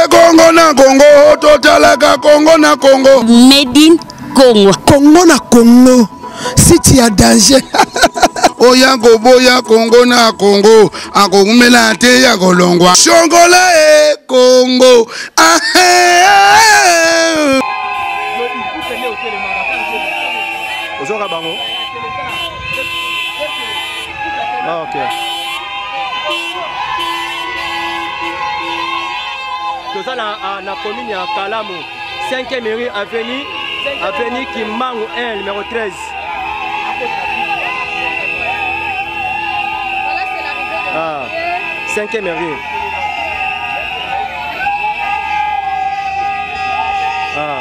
Congo na Congo, totalaka Congo na Congo. Made in Congo. Congo na Congo. Si tu as danger. Oya boya Congo na Congo. Ako kumela te ya kolongwa. Shongola Congo. Ozoka bango. Ah, ok. Tout ça na commune ya Kalamu, 5e mairie avenue Kimbangu 1 numéro 13. Ah, 5e mairie. Ah.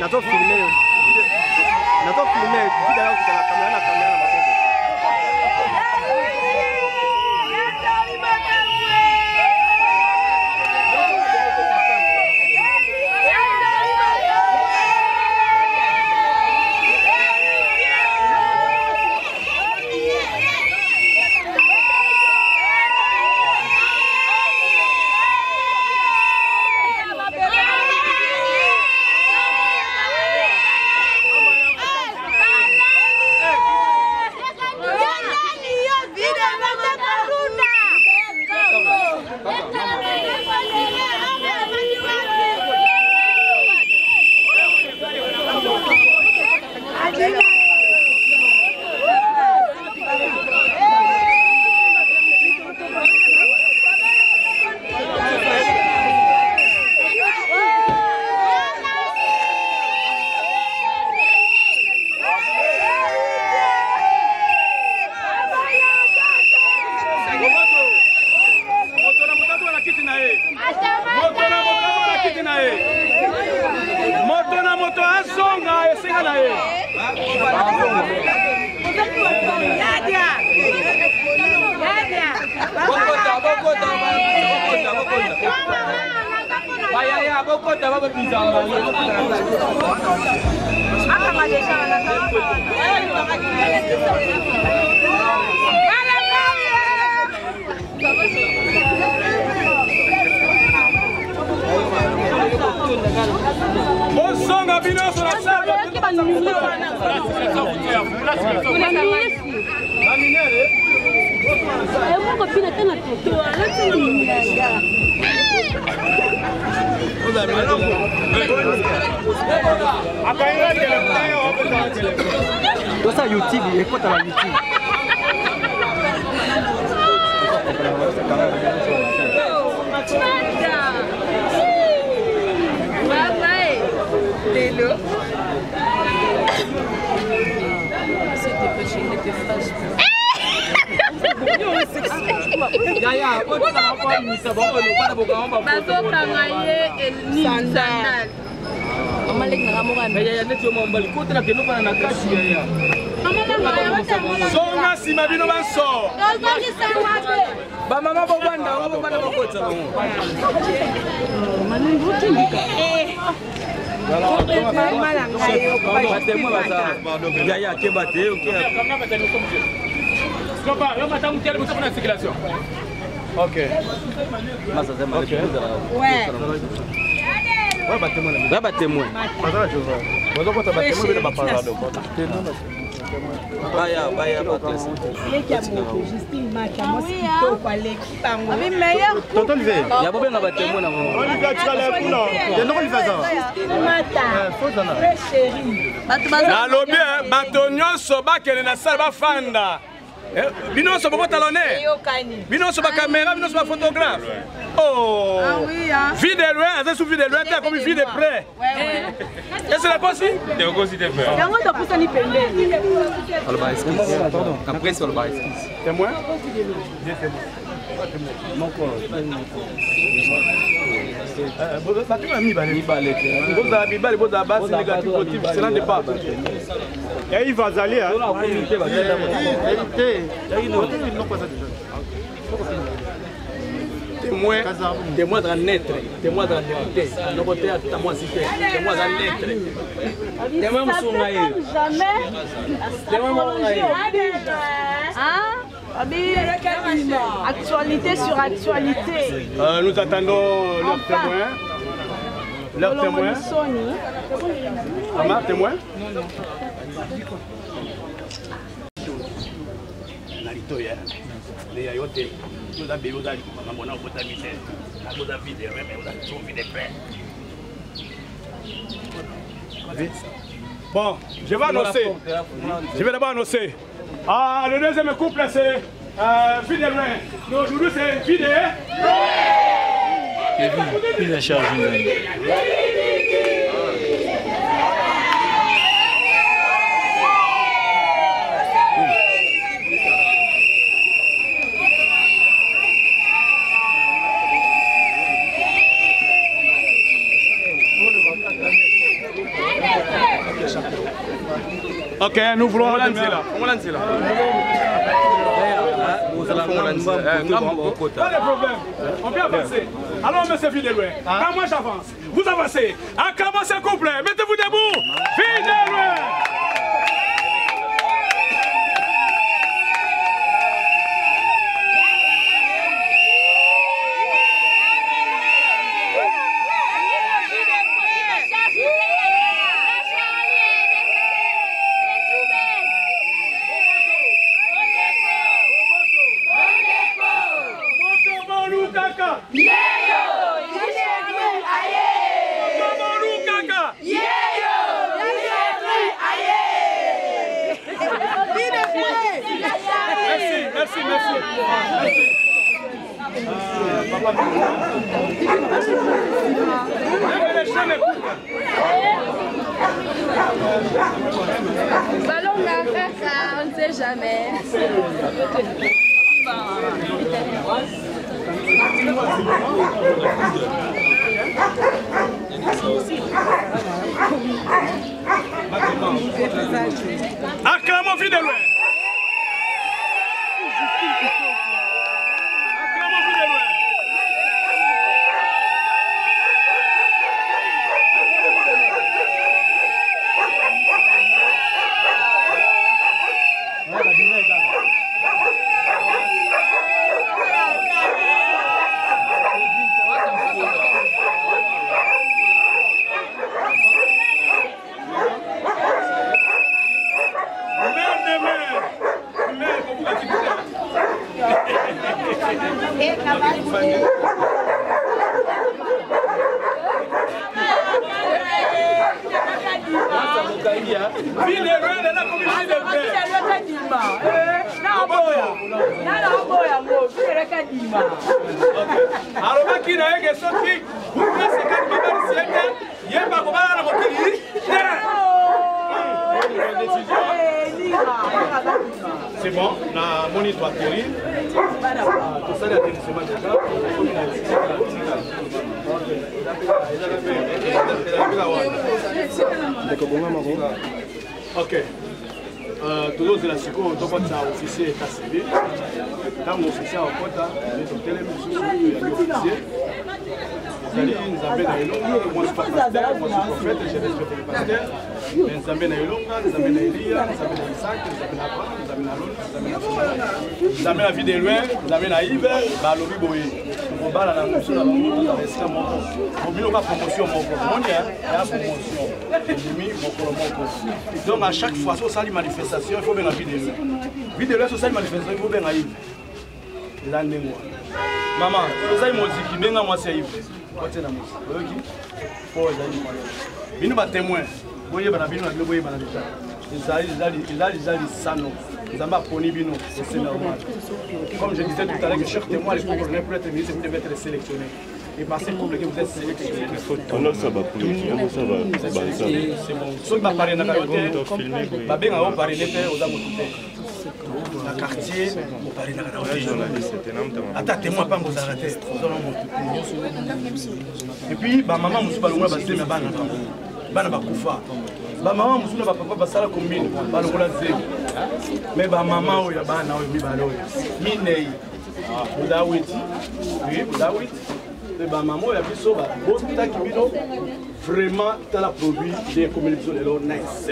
Nato filmer. Nato filmer, tu dois avoir la caméra na matin. Ça YouTube, écoute à la YouTube. Songa si mabino banso. Ba mama bobanda bakotsa bango. Ok. Ouais, bah témoin. Bino so boko talonné. Bino so ba caméra, bino so ba photographe. Oh. Ah oui hein. Vie de loin, ça sous vie de loin, t'as comme vie de près. Ouais. Est-ce que c'est possible? C'est aussi de faire. Yango to poussa ni pembe. Alba esquisse. Pardon. Après sur alba esquisse. Témoin? Mon corps. Il va aller. témoin de la naître, témoin de la vérité. Nous côté à témoin cité, témoin de la naître. Témoin musungaï. Jamais. Témoin musungaï. Actualité sur actualité. Nous attendons leurs témoins. Leurs témoins. Amar, témoin. Bon, je vais annoncer. Je vais d'abord annoncer. Ah, le deuxième couple, c'est Fidèle. Non, aujourd'hui, c'est Fidèle. Il a chargé. Ok, nous voulons lancer là. On va lancer là. Pas de problème. On peut avancer. Alors, monsieur Fidèle, quand moi j'avance, vous avancez. Acclamons ce couple. Mettez-vous debout. Fidèle. Ballon Nakaka, on ne sait jamais. Acclamons Fidèle. C'est bon, la monnaie doit atterrir. Tout ça, il y a des déjà. Ok. Toujours de la secours, on doit être officier état civil. Quand l'officier en compte, il y a des officiers. Nous avons moi je suis pas pasteur, moi je suis prophète, je respecte les pasteurs. Mais nous avons Elonga, nous avons Elia, nous avons Isaac, nous avons Abraham, nous avons Alon, nous avons la vie de loin, nous avons Naïve, Balobi Boye. Nous avons la promotion, nous avons la promotion, donc à chaque fois, sur cette manifestation, il faut bien la vie de loin. Vie de loin, sur cette manifestation, il faut bien Naïve. Maman, vous avez musique, bien moi c'est Yves. Côté na musique. OK. Bino ba témoin. Boye bana bino na boye bana déjà. Ils sano. Ils ont poni bino, c'est normal. Comme je disais tout à l'heure que chaque témoin les pour être ministre vous devez être sélectionné. Et passer pour que vous êtes sélectionné. On ça va pour ça va. C'est bon. Ceux qui parler na côté. Ba ben on parler aux dans le quartier, on parle de la attends-moi pas vous arrêter. Et puis, maman, je suis pas loin de passer, mais maman, je suis pas papa, parce que combine, mais maman, il y a Vous avez oui, vous avez oui. Et ben maman, il a vu ça, bon, tout à Kibino, vraiment, dans la produit, des communications de l'eau, nice.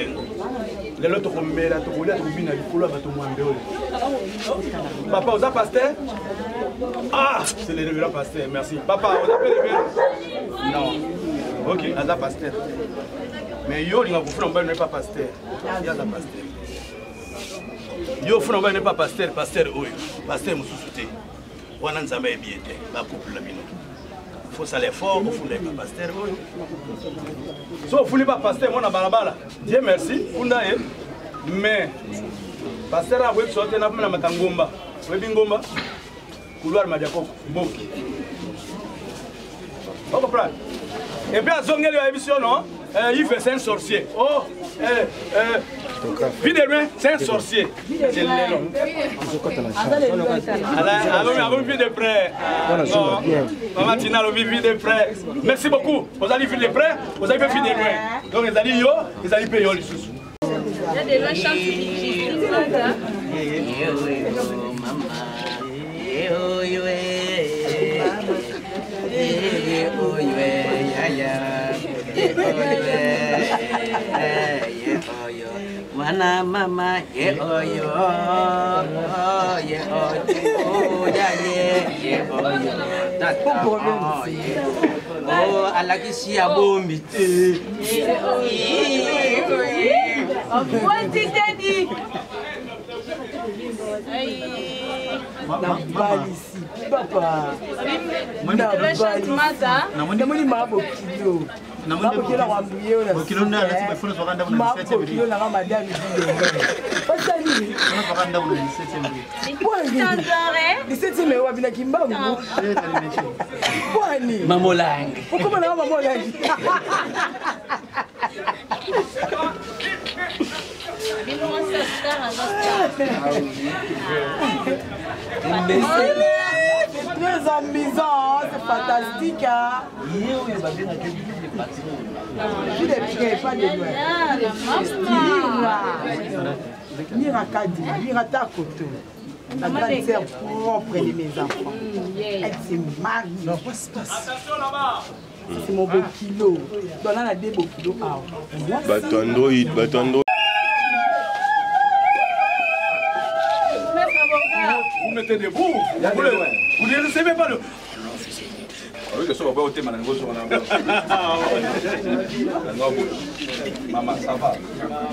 Les autres, on met la tourelle, on met la couleur, on met la papa, vous avez pasteur? Ah, c'est le révérend pasteur, merci. Papa, vous avez le révérend? Non. Ok, vous avez pasteur. Mais yo, il n'est pas pasteur. Il y a un pasteur. Yo, il n'est pas pasteur, pasteur, oui. Pasteur, je suis soutenu. On a un bien, ma couple la bino. Faut ça l'effort, il faut les pasteur. Si vous ne voulez pas pasteur, moi, on a balabala. Dieu merci, mais pasteur a web sorti na mna matangomba. Webi ngomba. Couloir Madiako, Boki. Vous comprenez? Et puis à Zongeli à émission, non? Il fait c'est un sorcier. Oh, vie de loin, c'est un sorcier. C'est le nom. Alors, vie de près. Maman Tina, vie de près. Merci beaucoup. Vous allez vie de près, vous allez vie de loin. Donc, ils allaient yo, ils allaient payer les sous. Il y a des lois chantent. Wana mama ye oyo ye oyo ya ye oyo oh alakisi abombi te On dit Teddy. Nambali ici, papa. Le chantement, Namoni mabo kilo. Mabo kilo wambuye ona. Kilo na lazima ifune twakanda kuna Mabo kilo na kama madame video. Pasa nini? twakanda kuna 17e. 17e wapi na kimbangu? Kwani? mamolange Ukoma na mamolange. C'est très amusant, c'est fantastique. Je ne dirais pas de loin. Mirakadi, Mirata Koto. La grande sœur propre de mes enfants. Elle se marie. Attention là-bas. C'est mon beau kilo. Donc là, on a des beaux kilos. Batondo. Vous mettez debout. Vous ne recevez pas le. Oui, que ça va pas au thème, maman, ça va.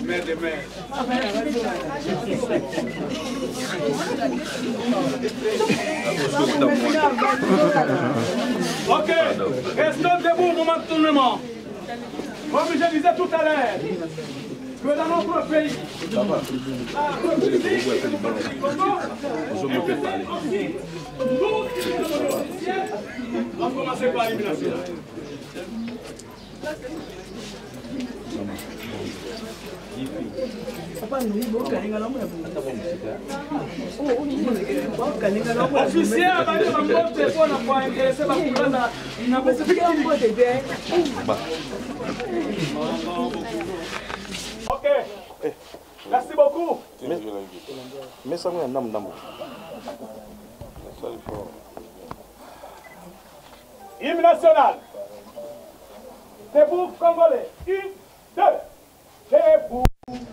Mère de mère. Ok, restons debout au moment de tournement. Comme je disais tout à l'heure, que dans notre pays, on va commencer par l'élimination. Officier, ok, merci beaucoup. Mais ça me nam. Hymne national. Debout Congolais. 1, 2. Debout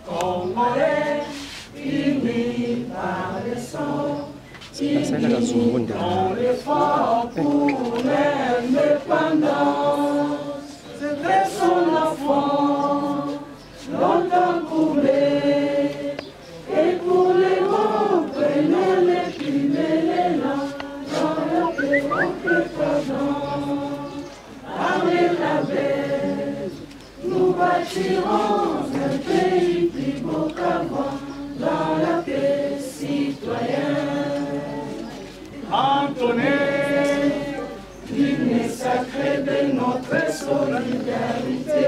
Congolais. Unis par le sang. On est fort pour l'indépendance. C'est son enfant, longtemps coulé. Et pour les mots, prenez les plumes et les langues. Dans le pays, on peut pardon. Avec la bête, nous bâtirons un pays plus beau qu'avant. Dans la paix citoyenne. Entonnez l'hymne sacré de notre solidarité.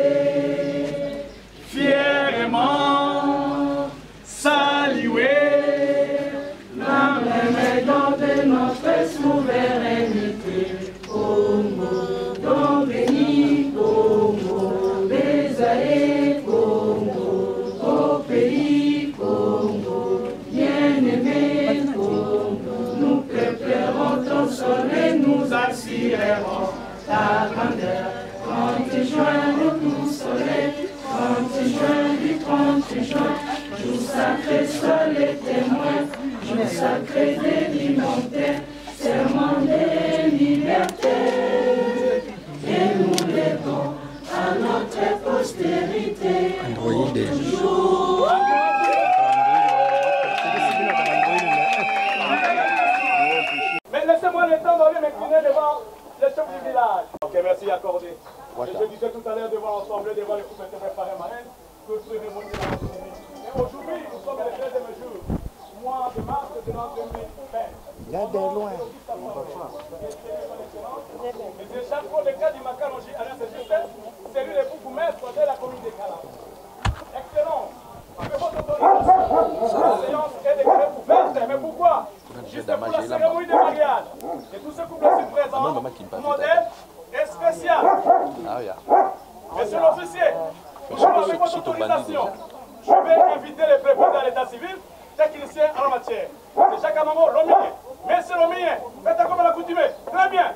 Fièrement saluer la médaille de notre souveraineté. Congo, don béni, Congo, Bézaé, Congo, au pays Congo, bien-aimé Congo, nous préparons remercierons ta grandeur. Quand tu joins le tout soleil, quand tu joins du quand tu joins, jour sacré, soleil témoin, jour sacré délimentaire, serment des libertés. Et nous lèvons à notre postérité. Toujours. Mais laissez-moi le temps d'aller m'incliner devant le chef du village. Ok, merci, accordé. Je disais tout à l'heure devant l'ensemble, devant les couples préparés marraines, que ce cérémonie de la République. Mais aujourd'hui, nous sommes le 13e jour, mois de mars de l'an 2020. Il y a des loin. Et c'est chaque fois le cas du Macarongi à l'institution, c'est lui le bourgmestre de la commune de Cala. Excellent. Avec votre autorisation, la séance est déclarée ouverte. Mais pourquoi? Juste pour la cérémonie de mariage. Et tous ces couples ici présents, modèle et spécial. Monsieur l'officier, avec votre autorisation, je vais inviter les préfets de l'état civil, techniciens en la matière. C'est Jacques Amamo, Lomien. Monsieur Lomien, faites comme à l'accoutumée. Très bien.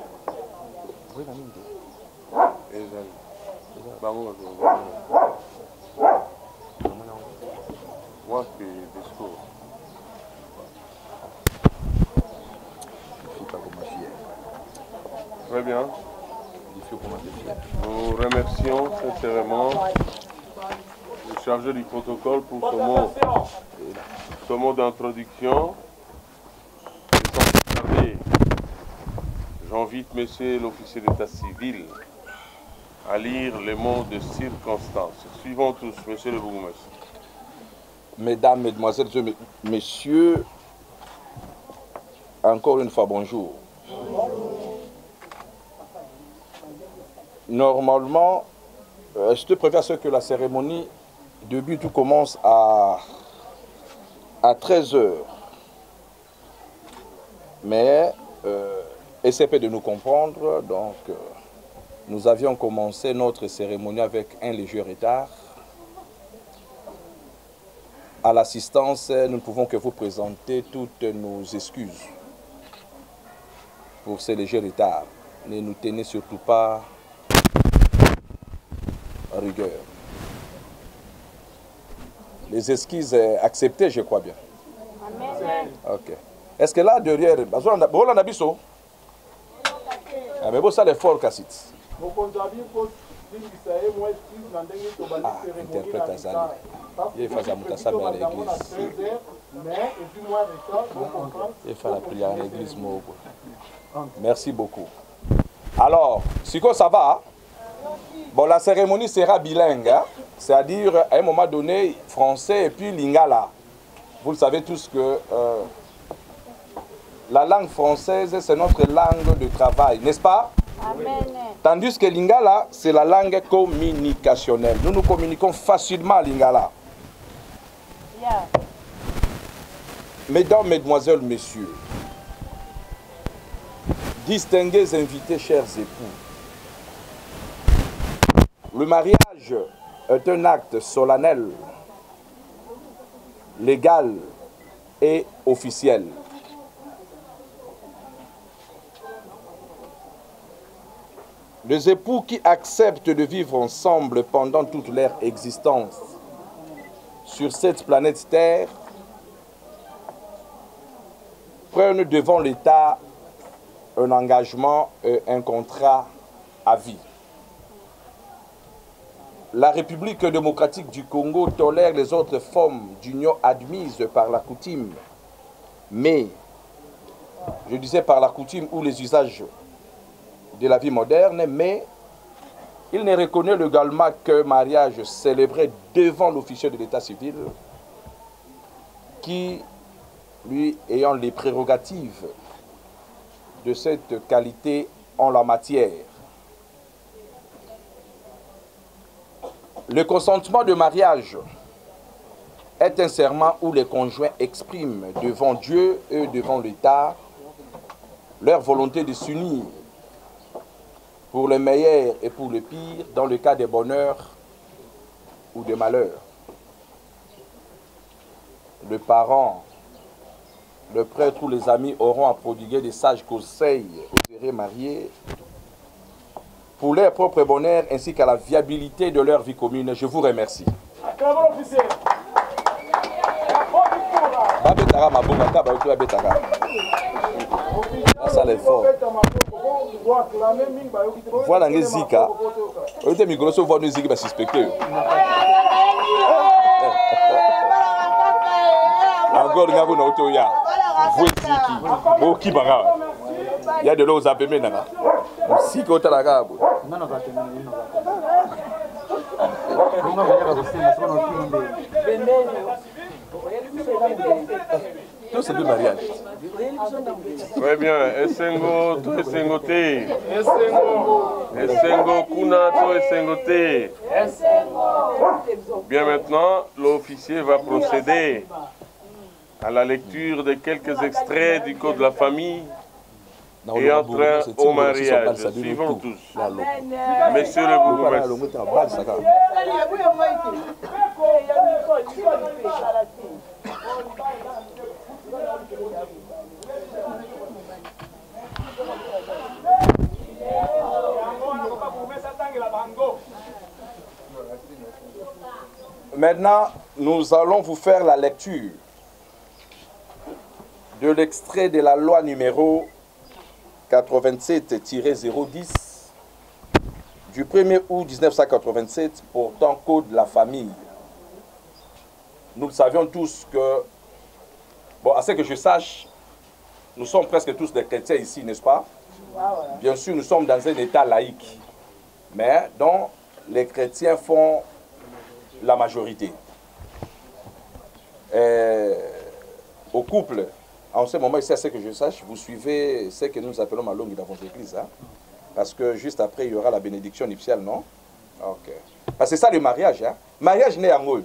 Très bien. Nous remercions sincèrement le chargé du protocole pour ce mot d'introduction. J'invite monsieur l'officier d'état civil à lire les mots de circonstance. Suivons tous, monsieur le bourgmestre. Mesdames, mesdemoiselles, messieurs, encore une fois, bonjour. Normalement, je te préviens que la cérémonie de but commence à 13 h. Mais, essayez de nous comprendre, donc nous avions commencé notre cérémonie avec un léger retard. À l'assistance, nous ne pouvons que vous présenter toutes nos excuses pour ces légers retards. Ne nous tenez surtout pas à rigueur. Les excuses acceptées, je crois bien. Amen. Ok. Est-ce que là, derrière, mais bon, ça, les forts, Cassit. Interprète à Zali. Il faut faire à l'église. Il faut la prière à l'église. Merci beaucoup. Alors, Siko, ça va? Bon, la cérémonie sera bilingue, hein? C'est-à-dire, à un moment donné, français et puis lingala. Vous le savez tous que la langue française, c'est notre langue de travail, n'est-ce pas? Amen. Tandis que lingala, c'est la langue communicationnelle. Nous nous communiquons facilement à lingala. Yeah. Mesdames, mesdemoiselles, messieurs, distingués invités, chers époux, le mariage est un acte solennel, légal et officiel. Les époux qui acceptent de vivre ensemble pendant toute leur existence sur cette planète Terre prennent devant l'État un engagement et un contrat à vie. La République démocratique du Congo tolère les autres formes d'union admises par la coutume, mais, je disais par la coutume ou les usages de la vie moderne, mais il ne reconnaît légalement qu'un mariage célébré devant l'officier de l'état civil qui, lui, ayant les prérogatives de cette qualité en la matière. Le consentement de mariage est un serment où les conjoints expriment devant Dieu et devant l'État leur volonté de s'unir pour le meilleur et pour le pire, dans le cas des bonheurs ou des malheurs. Le parent le prêtre ou les amis auront à prodiguer des sages conseils aux heureux mariés pour leur propre bonheur ainsi qu'à la viabilité de leur vie commune. Je vous remercie. Ça les fort. Voilà un zika. On était migros sur voir nous zika suspecté. Encore une fois, nous avons il y a de l'eau à payer maintenant. Si côté la gabe. Tout c'est du mariage. Très bien. Esengo, to esengo te. Esengo kuna, to esengo te. Bien, maintenant, l'officier va procéder à la lecture de quelques extraits du Code de la famille et entrer au mariage. Suivons tous. Monsieur le bourgmestre. Maintenant, nous allons vous faire la lecture de l'extrait de la loi numéro 87-010 du 1er août 1987 portant Code de la famille. Nous le savions tous que, bon, à ce que je sache, nous sommes presque tous des chrétiens ici, n'est-ce pas? Bien sûr, nous sommes dans un état laïque, mais dont les chrétiens font la majorité. Au couple, en ce moment, ici, à ce que je sache, vous suivez ce que nous appelons ma langue dans votre église, hein? Parce que juste après, il y aura la bénédiction nuptiale, non? Ok. Parce que c'est ça le mariage, hein? Mariage n'est en haut.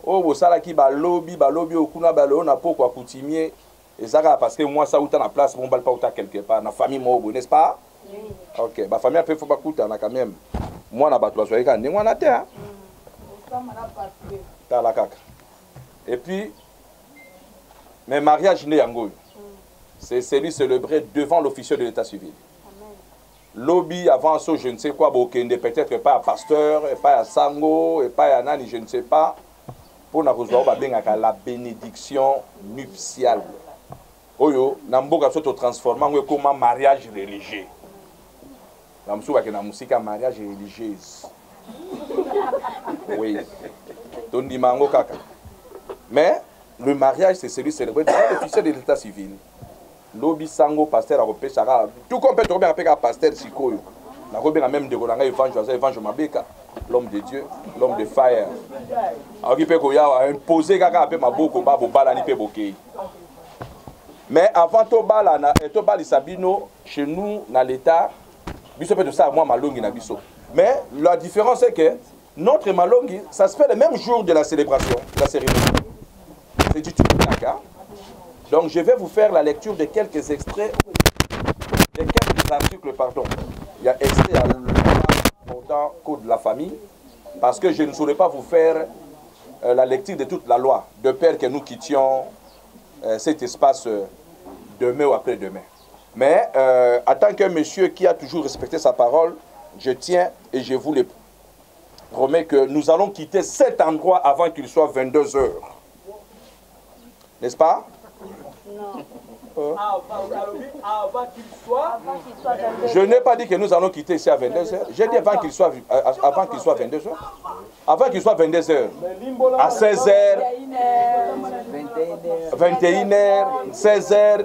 Oh, vous savez qui balobi, au kuna balo, na po quoi coutumier. Et ça, parce que moi, ça, où t'as la place, mon bal pas où t'as quelque part, na famille, moi, n'est-ce pas? Ok. Ma famille, après, il faut pas coûter, on a quand même. Moi, na battu, soyez quand même, on a terre. T'as la caca. Et puis, mais mariage n'est en haut. C'est celui célébré devant l'officier de l'état civil. Lobby avant ça, je ne sais quoi, peut-être pas à pasteur, pas à sango, pas à nani, je ne sais pas. Pour nous avoir la bénédiction nuptiale. Oyo, namboka soto transformant comme un mariage religieux. Namsuka que na musique mariage religieuse. Oui. Tondi mango kaka. Mais le mariage c'est celui célébré devant l'officier de l'état civil. Lobby sango pasteur a repêché tout comme peut trouver un pasteur sikoyo. Na robin même de Rolanga évangile Mabeka, l'homme de Dieu, l'homme de fire. Alors qui peut imposer kaka pe maboko ba bo bala ni pe bokei. Mais avant to bala sabino chez nous dans l'état, biso peut de ça moi malongi na biso. Mais la différence c'est que notre malongi ça se fait le même jour de la célébration, de la cérémonie. C'est du tout d'accord. Donc je vais vous faire la lecture de quelques extraits, de quelques articles, pardon. Il y a extrait à l'important Code de la famille, parce que je ne saurais pas vous faire la lecture de toute la loi, de peur que nous quittions cet espace demain ou après-demain. Mais en tant qu'un monsieur qui a toujours respecté sa parole, je tiens et je vous le promets que nous allons quitter cet endroit avant qu'il soit 22 h. N'est-ce pas? Avant qu'il soit Je n'ai pas dit que nous allons quitter ici à 22 h. J'ai dit avant qu'il soit 22 h. Avant qu'il soit 22 h. À 16 h, 21 h, 16 h.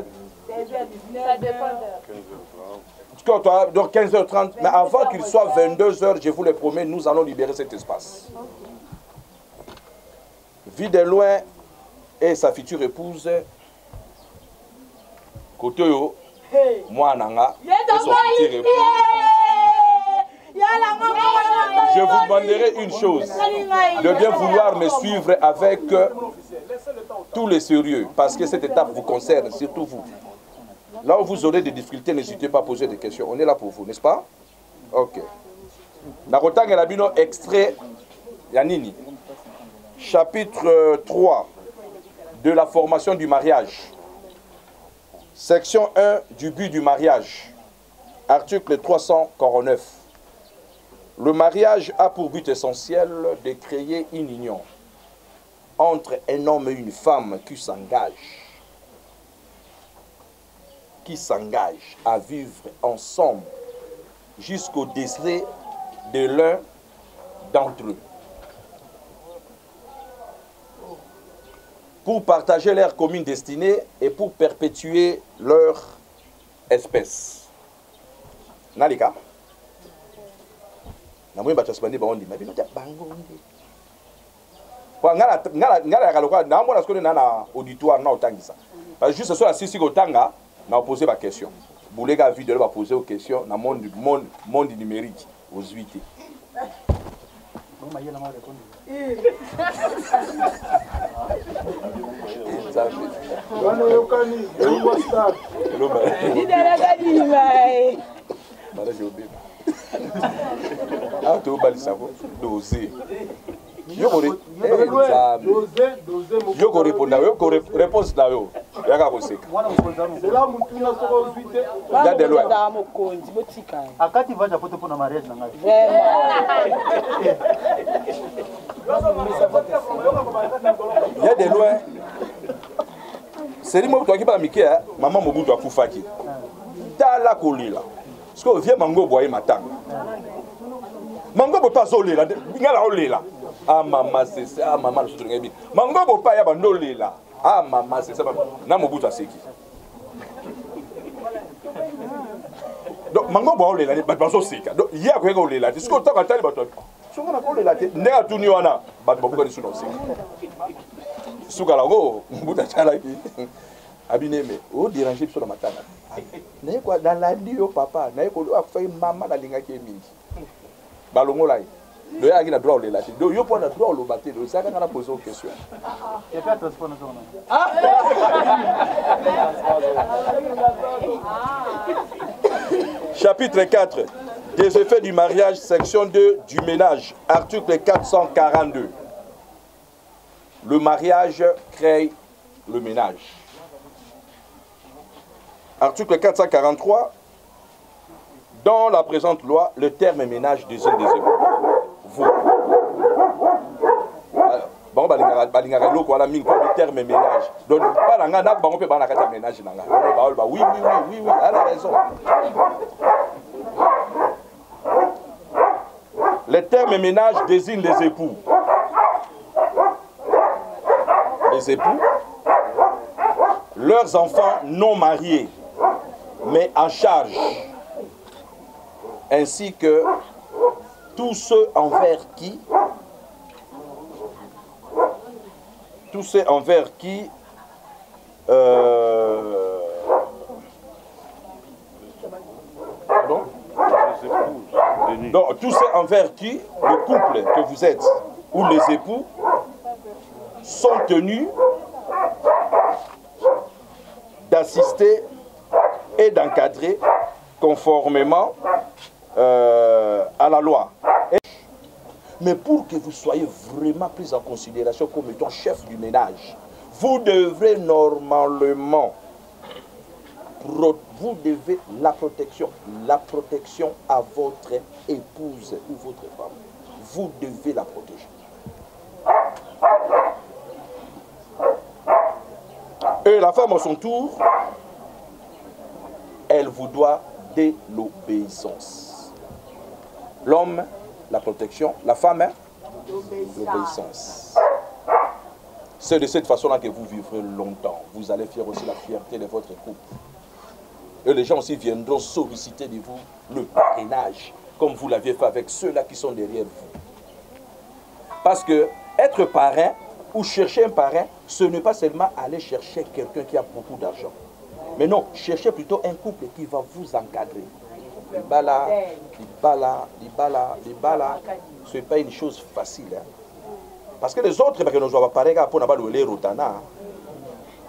Donc 15h30. Mais avant qu'il soit 22 h, je vous le promets, nous allons libérer cet espace. Vie de loin et sa future épouse. Kotoyo, moi nanga, et son futur époux. Je vous demanderai une chose, de bien vouloir me suivre avec tous les sérieux, parce que cette étape vous concerne, surtout vous. Là où vous aurez des difficultés, n'hésitez pas à poser des questions. On est là pour vous, n'est-ce pas? Ok. Nakotang Elabino, extrait Yanini, chapitre 3 de la formation du mariage. Section 1 du but du mariage. Article 349. Le mariage a pour but essentiel de créer une union entre un homme et une femme qui s'engagent à vivre ensemble jusqu'au décès de l'un d'entre eux, pour partager leur commune destinée et pour perpétuer leur espèce. Nalika. Juste sur la sisi kotanga na poser ma question. Boulega vidéo va poser aux questions dans monde numérique aux 8. Yoko répondre réponse là yo yaka koseka ya de loin akati vaja poto pona mariage na ngai ya de loin seri mo to akiba mikia maman Mobutu akufaki tala kolila parce que vie mango boye matanga mango bo pas olela ngala olela. Ah maman c'est ça, ah maman le soutien bien. Mango bo pa ya bando lela. Ah maman c'est ça. Na Mobutu aseki. Donc mango bo lela ba bazo seka. Donc ya ko eka lela. Est-ce que to ka tali bato? Songa na ko lela te. Ndeka tuni wana bato babuka ni suno seka. Suka la go Mobutu chala ki. Abineme, o déranger biso na matanga. Na ko dans la dio papa, na ko afai maman na linga ke mingi. Balongo lai. Le gars qui a droit au lait. Donc, il y a droit au bâti. Donc, c'est quand on a posé une question. Chapitre 4. Des effets du mariage, section 2 du ménage. Article 442. Le mariage crée le ménage. Article 443. Dans la présente loi, le terme ménage désigne des époux. Vous. Bon, le terme ménage. Donc, pas la ménage. Oui, elle a raison. Le terme ménage désigne les époux. Les époux, leurs enfants non mariés, mais en charge, ainsi que tous ceux envers qui pardon? Donc, tous ceux envers qui le couple que vous êtes ou les époux sont tenus d'assister et d'encadrer conformément à la loi. Mais pour que vous soyez vraiment pris en considération comme étant chef du ménage, vous devrez normalement, vous devez la protection à votre épouse ou votre femme. Vous devez la protéger. Et la femme à son tour, elle vous doit de l'obéissance. L'homme, la protection, la femme, l'obéissance. C'est de cette façon-là que vous vivrez longtemps. Vous allez faire aussi la fierté de votre couple. Et les gens aussi viendront solliciter de vous le parrainage, comme vous l'aviez fait avec ceux-là qui sont derrière vous. Parce que être parrain ou chercher un parrain, ce n'est pas seulement aller chercher quelqu'un qui a beaucoup d'argent. Mais non, cherchez plutôt un couple qui va vous encadrer. Libala, ce n'est pas une chose facile. Hein. Parce que les autres, nous avons parlé pour louer Rotana.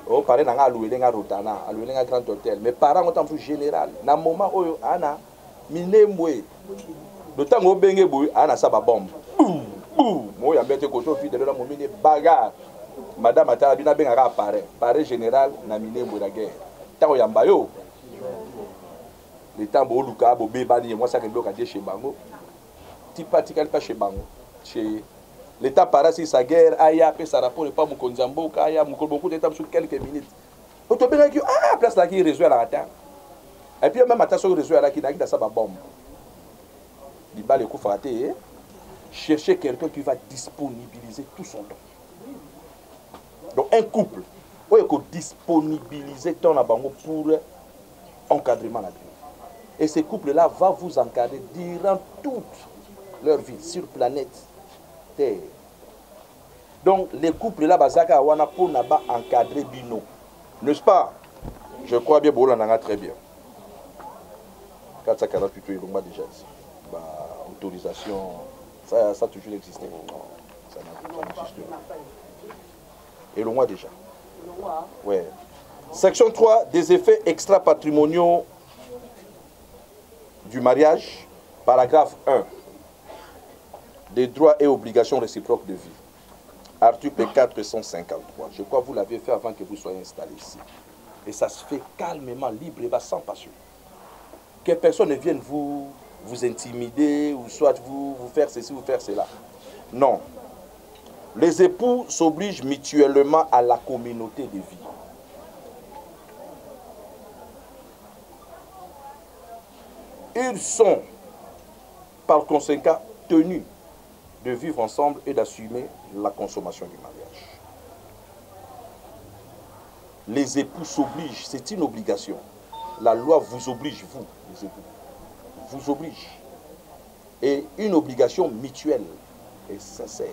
Oh, parler n'a loué Rotana, louer un grand hôtel. Mais parents ont un peu général. Dans le moment où Anna, minemwe, le temps où Bengebou, Anna Saba bombe. Boum, boum. Moi, il y a un petit côté de la momine bagarre. Madame Atalabina Bengara apparaît. Paré général, n'a minemwe la guerre. tant yamba yo le temps bo luka bo bebani moi ça que bloc chez bango ti pratiquement pas chez bango chez l'état para si sa guerre aya pe ça rapport pas mon konzambo kaya mon beaucoup d'étapes sur quelques minutes auto bien que ah place là qui résout la terre et puis même attention résout là qui dans sa bombe di balle coup fraté chercher quelqu'un qui va disponibiliser tout son temps. Donc un couple où il faut disponibiliser ton abango pour encadrement la vie. Et ce couple-là va vous encadrer durant toute leur vie sur planète Terre. Donc les couples-là, bazaka wana pour naba encadrer bino. N'est-ce pas? Je crois bien bon on très bien. 448 il y a déjà ici. Bah, autorisation, ça a toujours existé. Ça n'existe pas. Et le mois déjà. Ouais. Section 3, des effets extra-patrimoniaux du mariage. Paragraphe 1. Des droits et obligations réciproques de vie. Article 453. Je crois que vous l'avez fait avant que vous soyez installé ici. Et ça se fait calmement, libre et sans passion. Que personne ne vienne vous intimider ou soit vous faire ceci, vous faire cela. Non. Les époux s'obligent mutuellement à la communauté de vie. Ils sont par conséquent tenus de vivre ensemble et d'assumer la consommation du mariage. Les époux s'obligent, c'est une obligation. La loi vous oblige, vous, les époux. Vous oblige. Et une obligation mutuelle et sincère.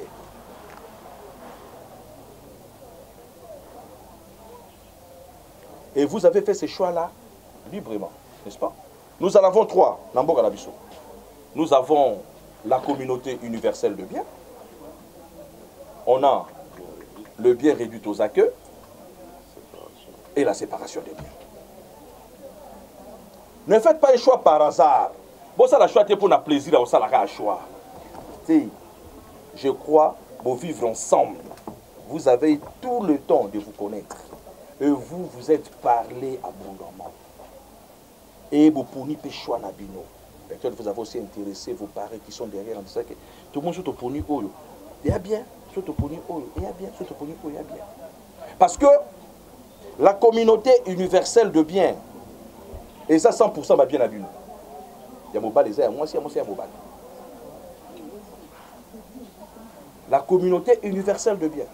Et vous avez fait ces choix-là librement, n'est-ce pas? Nous en avons 3, Namboka Labiso. Nous avons la communauté universelle de biens. On a le bien réduit aux acqueux et la séparation des biens. Ne faites pas un choix par hasard. Bon, ça la choix pour un plaisir, ça la choix. Je crois, pour vivre ensemble, vous avez tout le temps de vous connaître. Et vous vous êtes parlé abondamment. Et vous pouvez pas choix nabino. Peut-être vous avez aussi intéressé vos parents qui sont derrière en disant que tout le monde est au poni oyo. Il y a bien, c'est au poni oyo. Il y a bien, c'est au poni oyo. Il y a bien. Parce que la communauté universelle de biens, et ça 100% va bien nabino. Il y a mobile, il y a moi, c'est mobile. La communauté universelle de biens.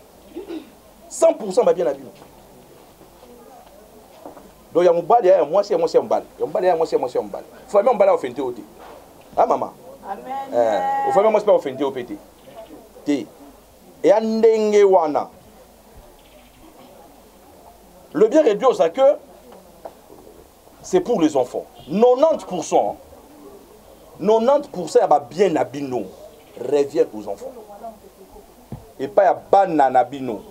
100% va bien nabino. Donc il y a mobile, il y a moi, c'est mobile. Il y a mobile, il y a moi, c'est mobile. Il faut même mobile au fin de ah maman. Amen. Il faut même pas au fin de pété. Et andenge wana. Le bien réduit aux acqueux, c'est pour les enfants. 90% ya bien nabino revient aux enfants. Et pas ya ban nabino.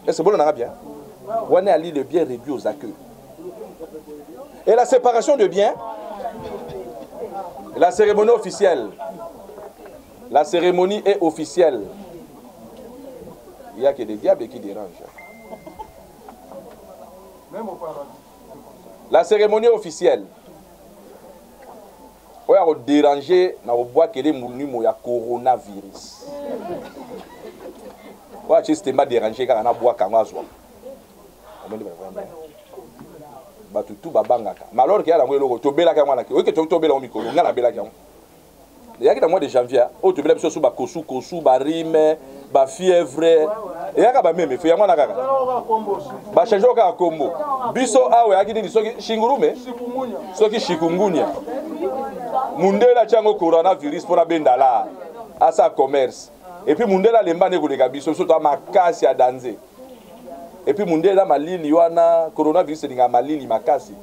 C'est bon, on a bien. On a le bien réduit aux acqueux. Et la séparation de biens, la cérémonie officielle. La cérémonie est officielle. Il n'y a que des diables qui dérangent. La cérémonie officielle. On va déranger dans le bois qui est le coronavirus. On va justement déranger car on a bois quand on a tout babangaka. Malheur qu'il y a dans le tobela quand on a oui que tobela au micro, on a la bela quand. Il y a que dans le mois de janvier, au tobela biso sous ba kosu ba rime, ba fièvre. Et il y a ka même il y a mwana kaka. Ba changer ka kombo. Biso awe akidi ni soki shingurume. Soki chikungunya. Mundela chango coronavirus pour bendala à sa commerce. Et puis mundela lemba ne koleka biso surtout makasi ya danze. Et puis mundela malili wana coronavirus ninga malili makasi.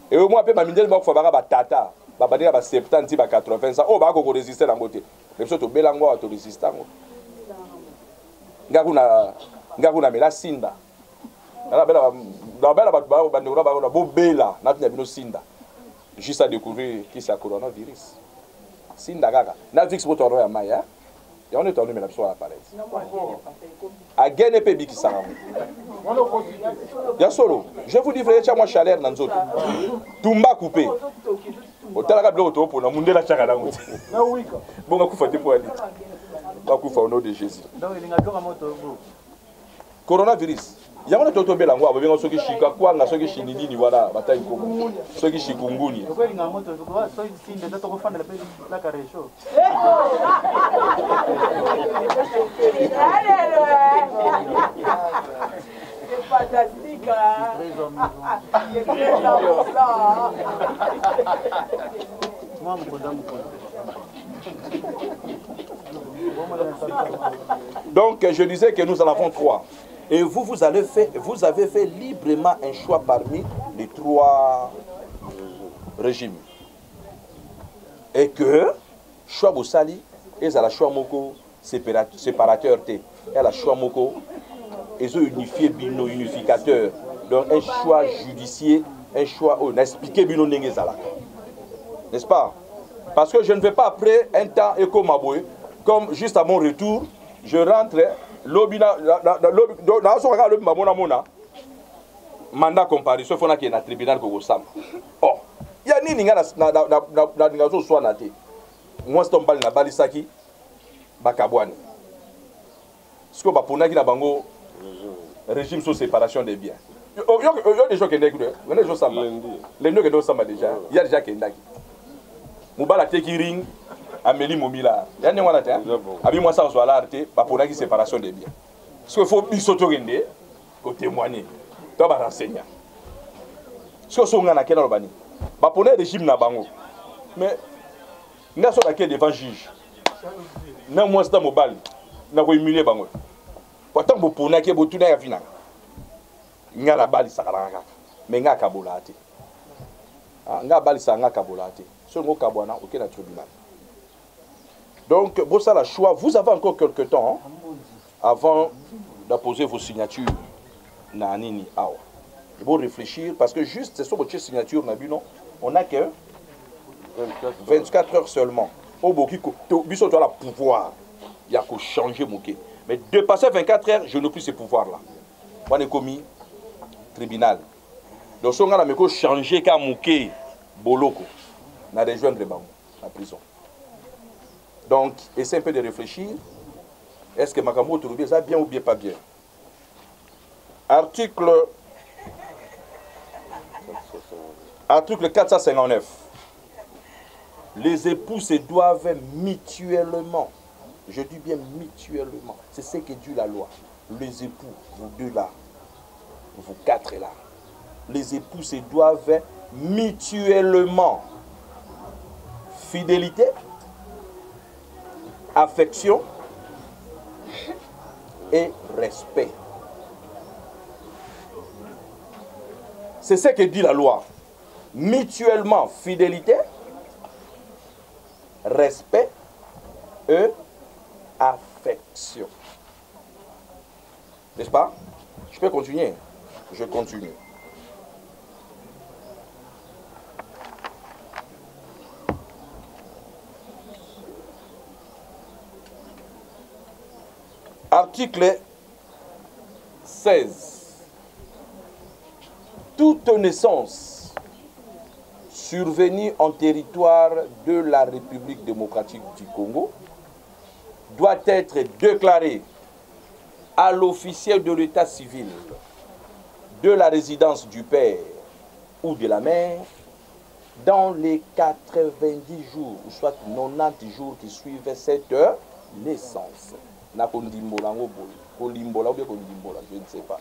Et au moins pe mamindela ba ko ba tata, ba badira ba 70 ba 80 ça oh ba ko résister na ngote. Les autres belango auto résistango. Ngakuna mela sinda. La bela ba ndura ba bo bela na tnya bino sinda. Juste à découvrir qui c'est le coronavirus. Sinda gaga. Na vix pour toro ya maya. Et on est en mais sur la palette. A gagné pébi qui s'en solo. Je vous dis, frère, moi chaleur dans zone. Tumba coupé. Au talaga bloto pour la monde la chakala. Bon, on va pour aller. On va au nom de Jésus. Coronavirus. Il y a un autre tombé là, on va bien ceux qui chika quoi, ceux qui chinini ni voilà, bataille comme ceux qui chikunguni. C'est fantastique, Donc je disais que nous en avons 3. Et vous avez fait librement un choix parmi les 3 régimes. Et que choix Boussali et la choix Moko séparateur T. Et la choix Moko ils ont unifié bino unificateur. Donc un choix judiciaire, un choix on a expliqué bino Nengezala. N'est-ce pas? Parce que je ne vais pas après un temps éco maboué comme juste à mon retour, je rentre l'obina dans son regard le mona mandat comparution faut na tribunal ko sam. Oh, il y a ni ninga na ngazo so na te. Moi c'est tombali na balisaki bakabwani. Ce que ba ponaki na bango régime sur séparation des biens. Il y a des gens qui ont des gens samba. Les gens qui ont samba déjà, il y a déjà qui ont Moubala Tekiring, Amélie Momila. Il y a des gens qui ont moi ça soit l'arté, pas pour la séparation des biens. Ce qu'il faut s'autoriser, pour témoigner, tu vas renseigner. Ce que sont les gens qui ont bani, pas pour le régime na bango. Mais nous sommes devant le juge. Nous sommes dans le bal, nous sommes humiliés bango. Pourtant, vous pouvez que vous tournez à final. Il y a la balle, mais il y a la balle. Il y a la balle, il y a la balle. C'est le Kabwana, auquel le tribunal. Donc, bon, ça, le choix, vous avez encore quelques temps avant d'apposer vos signatures. Nanini, awa. Il faut réfléchir, parce que juste, c'est sur votre signature, on n'a que 24 heures seulement. Au bout de ça, tu as le pouvoir. Il y a qu'à changer mon quai. Mais de passer 24 heures, je n'ai plus ce pouvoir-là. On est commis tribunal. Donc, si on a changé comme Mouké, Boloko, on a rejoindre la prison. Donc, essayez un peu de réfléchir. Est-ce que Makambo trouve ça bien ou bien pas bien? Article 459. Les époux se doivent mutuellement. Je dis bien mutuellement. C'est ce que dit la loi. Les époux, vous deux là, vous 4 là. Les époux se doivent mutuellement. Fidélité, affection et respect. C'est ce que dit la loi. Mutuellement, fidélité, respect et affection. N'est-ce pas? Je peux continuer? Je continue. Article 16. Toute naissance survenue en territoire de la République démocratique du Congo doit être déclarée à l'officier de l'état civil de la résidence du père ou de la mère dans les 90 jours, ou soit 90 jours qui suivent cette naissance. Je ne sais pas.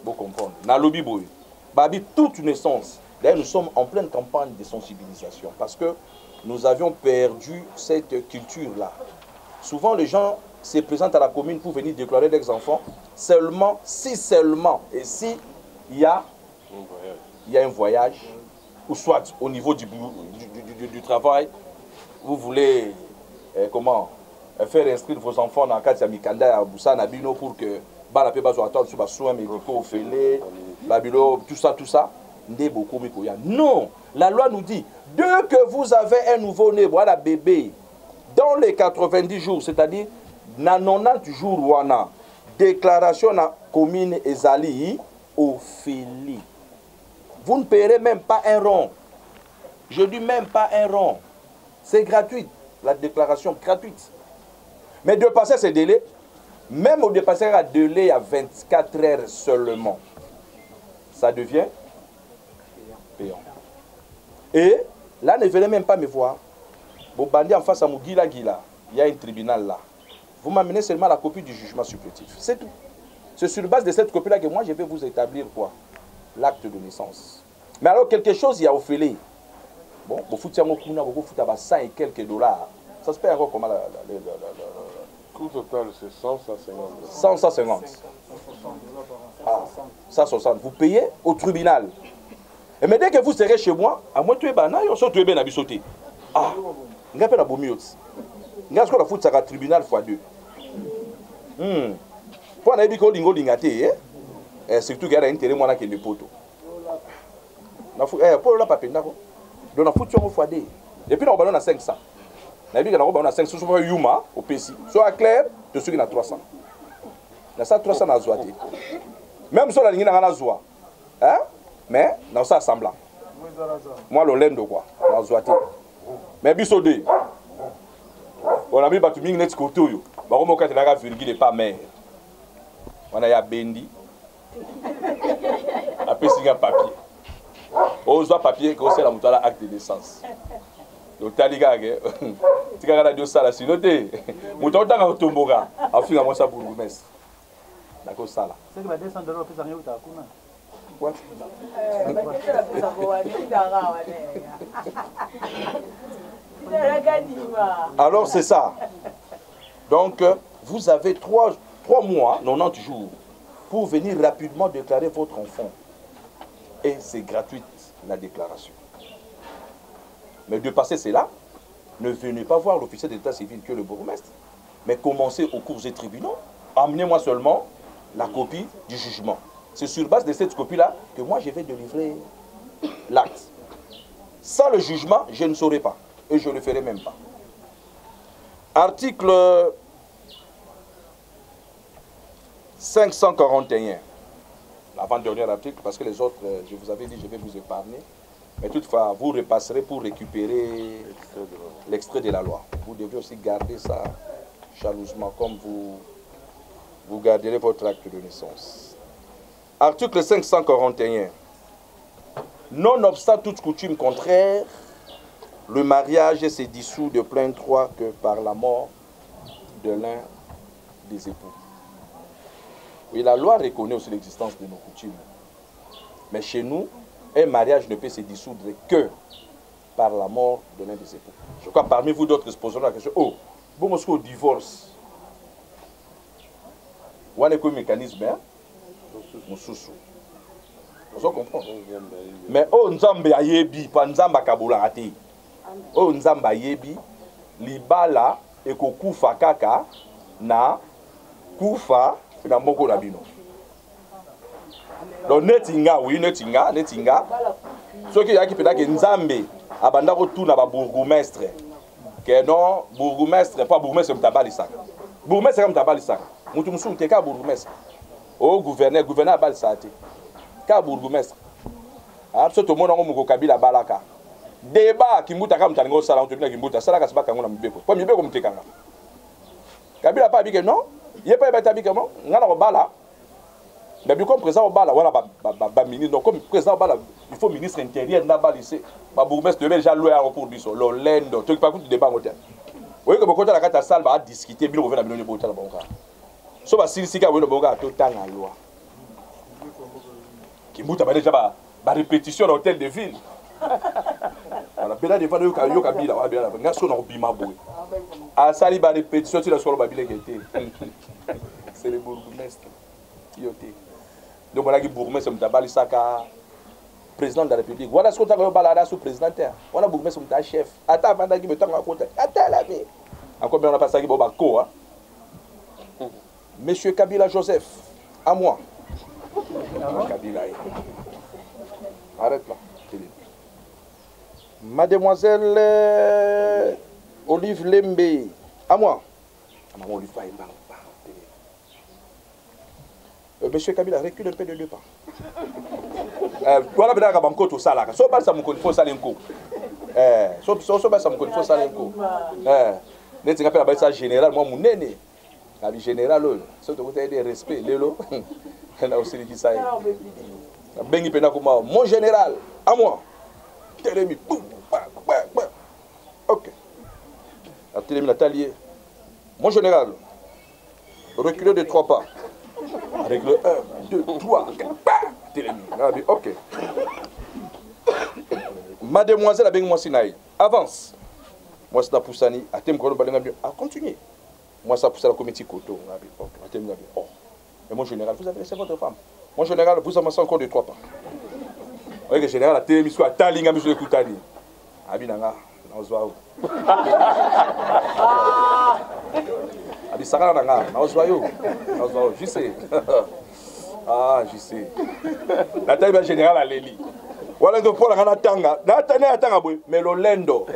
Vous comprenez. Na lobby boy. Babi toute naissance. D'ailleurs, nous sommes en pleine campagne de sensibilisation parce que nous avions perdu cette culture-là. Souvent, les gens se présentent à la commune pour venir déclarer leurs enfants seulement, et si il y a un voyage, ou soit au niveau du travail, vous voulez faire inscrire vos enfants dans le cadre de Mikanda à Boussana Bino pour que Balape Bazo attende sur les soins médicaux, Babilo, tout ça. Non, la loi nous dit, dès que vous avez un nouveau-né, voilà bébé, dans les 90 jours, c'est-à-dire na 90 jours wana déclaration na commune ezali Ophélie. Vous ne paierez même pas un rond. Je dis même pas un rond. C'est gratuit, la déclaration gratuite. Mais de passer ces délais, même au dépasser un délai à 24 heures seulement, ça devient payant. Et là, ne venez même pas me voir. Vous bandez en face à Mougila Gila, il y a un tribunal là. Vous m'amenez seulement la copie du jugement supplétif. C'est tout. C'est sur base de cette copie-là que moi, je vais vous établir quoi? L'acte de naissance. Mais alors, quelque chose, il y a Ophélie. Bon, vous foutez à 100 et quelques dollars. Ça se paye encore comment le coût total, c'est 100, 150. 100, 150. Ah, 160. Vous payez au tribunal. Et mais dès que vous serez chez moi, à moins tu es banal, tu es bien habillé. Ah, il n'y a pas de bomiot. Il y a ce qu'on a foutu à tribunal x2. Pour un habit qu'on lingoté, surtout qu'il y a un intérêt moi qui est le poteau. Pour le papier, donc on a foutu en x2. Et puis on a 500. On a 500 sur Yuma au PC. Soit clair, de ceux qui ont 300. Il y a ça 300 à Zouati. Même sur la ligne, on a Zoua. Hein? Mais, dans ça, semblant. Moi, le lendo quoi. Dans Zouati. Mais, bisodé. On a mis Batuming net côté. On a mis la virgule pas mère. On a Bendi. Après, c'est un papier. On a papier qui est la acte de naissance. Donc, tu as dit que tu as dit ça, c'est noté. Tu as dit que tu as dit que tu as dit d'accord, ça là. C'est que tu as dit que alors, c'est ça. Donc, vous avez 3 mois, 90 jours, pour venir rapidement déclarer votre enfant. Et c'est gratuit, la déclaration. Mais de passer cela, ne venez pas voir l'officier d'état civil que le bourgmestre, mais commencez au cours des tribunaux. Amenez-moi seulement la copie du jugement. C'est sur base de cette copie-là que moi je vais délivrer l'acte. Sans le jugement, je ne saurais pas. Et je ne le ferai même pas. Article 541. L'avant-dernier article, parce que les autres, je vous avais dit, je vais vous épargner. Mais toutefois, vous repasserez pour récupérer l'extrait de la loi. Vous devez aussi garder ça jalousement, comme vous garderez votre acte de naissance. Article 541. Nonobstant toute coutume contraire, le mariage se dissout de plein droit que par la mort de l'un des époux. Oui, la loi reconnaît aussi l'existence de nos coutumes. Mais chez nous, un mariage ne peut se dissoudre que par la mort de l'un des époux. Je crois parmi vous d'autres poseront la question, oh, bon, est-ce qu'au divorce, on a un mécanisme, hein? Vous comprenez? Mais oh, Nzambe ayebi, pas Nzamba kabula ate. Oh, Nzamba ayebi, libala eko kufa kaka na kufa na moko na bino. Donc netinga, oui, netinga. Ce qui y a qui peut dire que Nzambe abanda retourne à bourgmestre. Que non, bourgmestre, pas bourgmestre mtabali saka. Bourgmestre comme mtabali saka. Mutu musu teka bourgmestre. Oh gouverneur abali sate. Ka bourgmestre. Absolument tout le monde ngoko kabila balaka. Débat qui muta kam taningo sala on te bina kimbuta sala kasba kango na mibeko. Kwa mibeko mutekanga. Kabila pas bike non? Il pas beta bike non? Ngana ko bala. Mais comme président au bala, voilà, ministre, donc comme président au bala, il faut ministre intérieur n'a pas lycée. Ma bourgmestre devait déjà louer un recours du sol. L'Olendo, tu ne peux pas écouter le débat. Vous voyez que beaucoup de la carte à salle va discuter, bien revenir à million de boutons. Sauf si le cas où le boga a tout le temps la loi. Qui mouta déjà ma répétition dans l'hôtel de ville. On a bien des fois de Yokabila, on a bien la son en bimaboué. À Sali, ma répétition, tu l'as sur le babile qui était. C'est le bourgmestre qui était. Donc voilà qui bourgmestre Mtabali Saka, président de la République. Voilà ce qu'on a balada sous président. On a bourgmestre Mtabali chef. Attends, avant d'aller me tendre à côté. Attends la vie. Encore bien on a passé à Bobako. Monsieur Kabila Joseph, à moi. Kabila. Arrête là. Mademoiselle Olive Lembe, à moi. Maman lui fait Monsieur Kabila, recule un peu de 2 pas. Voilà, bien, à Banco, tout ça là. So, ça me connaît, faut ça l'inco. So, ça me connaît, faut ça l'inco. N'est-ce pas ça général, moi, mon néné. La vie générale, c'est de côté des respects, l'élo. Elle a aussi dit ça. Bengi Pena Kuma, mon général, à moi. Télémi, boum, ok. La Télémi, la talier. Mon général, reculez de 3 pas. Avec le 1, 2, 3, 4, Télémi. Ok. Mademoiselle a bien moi Sinaï. Avance. Moi, c'est la Poussani. A continuer. Moi, ça pousse à la comité Koto. Oh. Mais mon général, vous avez laissé votre femme. Mon général, vous avancez encore de 3 pas. Oui, le général a télé, monsieur, à Talinga, monsieur, Koutani. Abinanga, Naozwao. Abisaka Nanga, Naozwao. Naozwao, je sais. Ah, je sais. La taille générale à Léli. Voilà, donc pour la tanga, mais le lendo,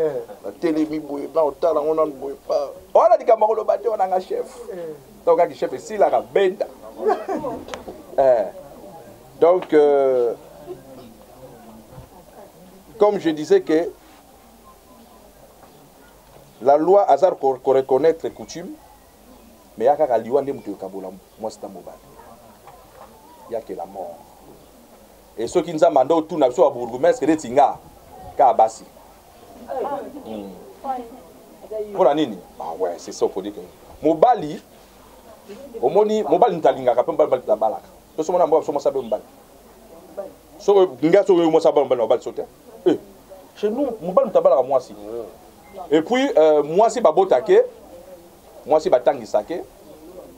la télé, on n'en boit pas. Voilà, dit qu'on le bâti, on a un chef. Donc, le chef est ici, la benda. Donc, comme je disais que la loi hasard pour reconnaître les coutumes, mais il y a qu'à l'Iwan de Moutokabola, moi c'est un mobile. Il n'y a que la mort. Et ceux qui nous ont demandé autour de la bourgmestre, c'est des tingas, Kabasi. Pour la nini? Ah ouais, c'est ça qu'il faut dire. Mobali, Mobali n'talinga, quand on parle de la balaka. Tout ce monde a dit, on va Mobali. So, nga so mo sa ba Mobali sauter. Chez nous, Mobali n'tabala moi si. Et puis moi si ba botake, moi si ba tangi sake,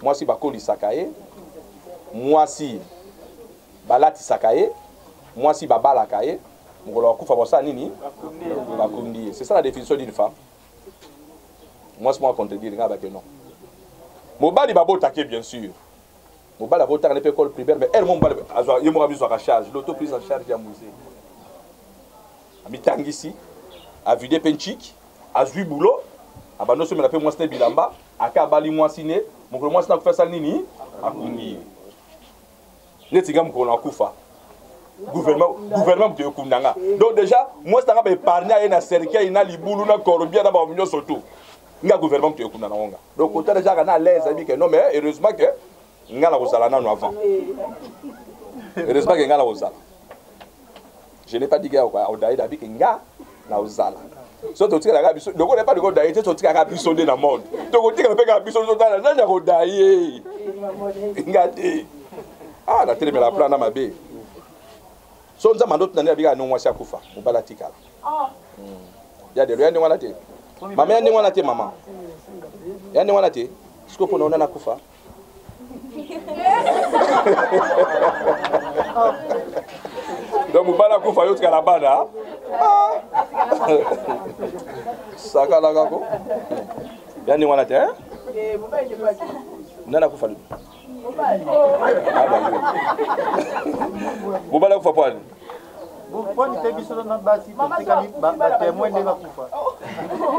moi si ba koli sakaye, moi si ba lati sakaye, moi si ba balakaye, ngolo kufa bosa nini? Bakundi. C'est ça la définition d'une femme. Moi c'est moi contredire nga ba que non. Mobali ba botake bien sûr. Mobali a voté à l'école primaire, mais elle m'a dit qu'il a charge, l'autoprise en charge du musée. Ami Tangisi, a vidé Penchik, a vu boulot, a bando se m'appelle moi c'était Bilamba, a kabali moi ciné, mon gros moi c'est fait ça nini, a Kungi. Netigam qu'on a koufa. Gouvernement de Kundanga. Donc déjà, moi c'est un épargné à un cercle, il a liboulou na corobia na ba mignon surtout. Nga gouvernement de Kundanga. Donc autant déjà qu'on a l'aise avec non mais heureusement que ngala kozala nanu avant. Heureusement que ngala kozala. Je n'ai pas dit que Odaï d'habit que nga na ozala. So to tika la biso, donc on n'est pas de Odaï, to tika la biso dans le monde. To tika la biso dans la nanya Odaï. Ngati. Ah la télé me la plan na mabe. So nza mandot nani abika no mwasi akufa, mobala tika. Ah. Ya de rien wana te. Mama ya wana te mama. Ya wana te. Siko pona ona na kufa. Donc Mobala Koufa yotka la bana. Saka la gako. Yani wana te? Nana Koufa. Mobala Koufa pwani. Pwani te biso na basi tika ni ba témoin de Koufa.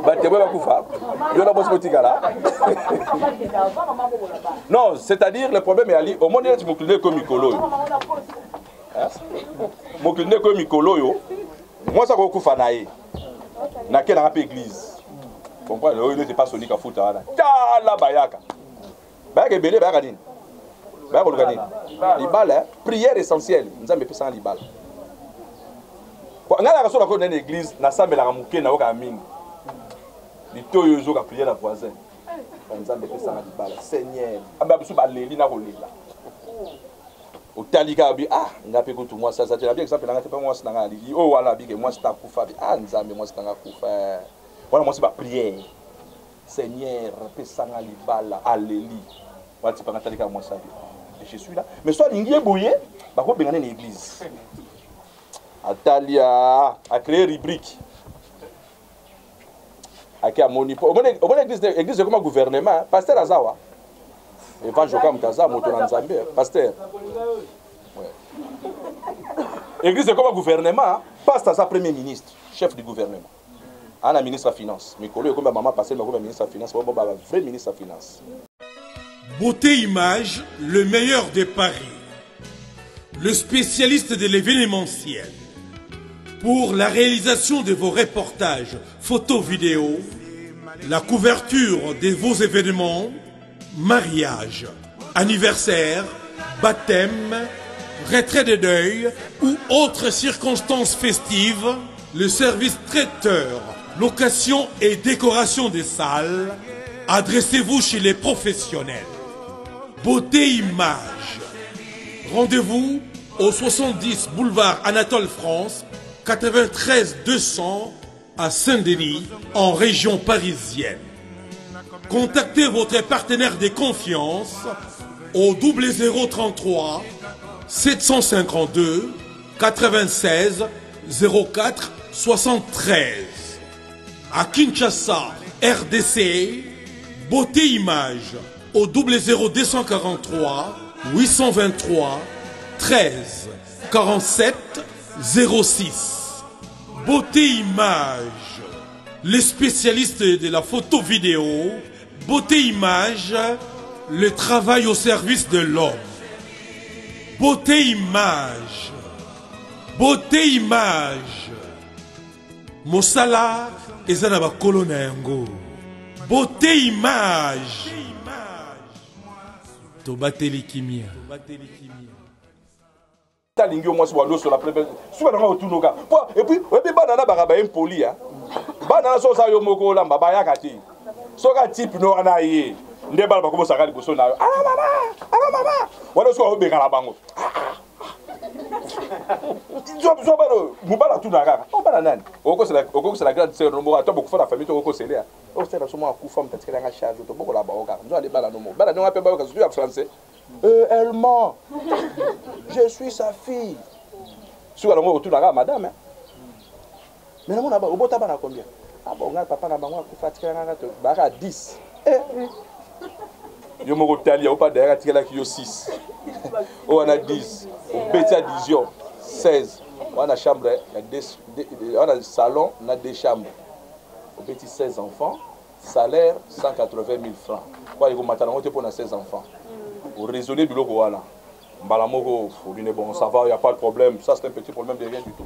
Ba témoin ba Koufa. Yo na boss botika là. Non, c'est-à-dire le problème est ali au monde tu m'occuper comme Mikolo. M'occuper comme Mikolo yo. Moi ça ko Koufa naé. Na quelle rap église. Comprends, il n'était pas sonique à foutre là. Ta la bayaka. Bayaka belé bayaka din. Bayaka organiser. Libala, prière essentielle. Nzambe pesa libala. Quand on a la dans une église, na sambe la muke na oka mingi. Li toyo zo ka prier la voisin. Nzambe pesa na libala. Seigneur, amba biso ba leli na kolela. Otalika bi ngape ko tout moi ça tu as bien exemple na pas moi c'est na ali. Oh wala bi que moi c'est akufa bi. Nzambe moi c'est na kufa. Voilà moi c'est ba prière. Seigneur, pesa na libala aleli. Wati pa natalika moi ça. Je suis là. Mais soit l'ingie boyé, ba ko bengana na église. Atalia a créé rubrique. A créé monopole. Au moins l'église comme gouvernement, pasteur Azawa. Évangile comme Kaza, Motoran Zambé, pasteur. L'église comme gouvernement, pasteur sa premier ministre, chef du gouvernement. un ministre de Finance. Mais comme maman passé, comme ministre de Finance, un vrai ministre de Finance. Beauté Image, le meilleur des paris. Le spécialiste de l'événementiel. Pour la réalisation de vos reportages, photos, vidéos, la couverture de vos événements, mariage, anniversaire, baptême, retrait de deuil ou autres circonstances festives, le service traiteur, location et décoration des salles, adressez-vous chez les professionnels. Beauté Image. Rendez-vous au 70 boulevard Anatole France, 93 200 à Saint-Denis, en région parisienne. Contactez votre partenaire de confiance au 0033 752 96 04 73. À Kinshasa, RDC, Beauté Image au 00243 823 13 47 06. Beauté Image, les spécialistes de la photo vidéo. Beauté Image, le travail au service de l'homme. Beauté Image, Beauté Image. Mosala ezana ba kolona yango. Beauté Image. Tobateli kimia. Talingi au moins sur la première. Sur la retour noga. Et puis banana baraba impoli hein. Banana so sa yo moko lamba ba yakati. Soka type no anaye. Ndeba ba komo sakali boso na. Ah mama. Wala so o beka la bango. Zo bano mubala tu na kaka. O bana nani? Oko c'est la grande sœur no mo to boko fa la famille to oko c'est là. O c'est la somo akufa mtatike nga charge to boko la ba oka. Nzo ale bala no mo. Bala no ape ba oka en français. Elle ment. Je suis sa fille. Si vous avez retour à madame. Mais on a au bout à combien? Ah bon, papa n'a pas fatigué à 10. Yo mo Italie, au pas derrière tiré la qui 6. On a 10. Au petit 10, 16. On a chambre, on a salon, on a 2 chambres. Au petit 16 enfants, salaire 180 000 francs. Quoi, il faut maintenant pour 16 enfants. Au raisonner du logo voilà. Balamoko, bon, ça va, il n'y a pas de problème. Ça, c'est un petit problème de rien du tout.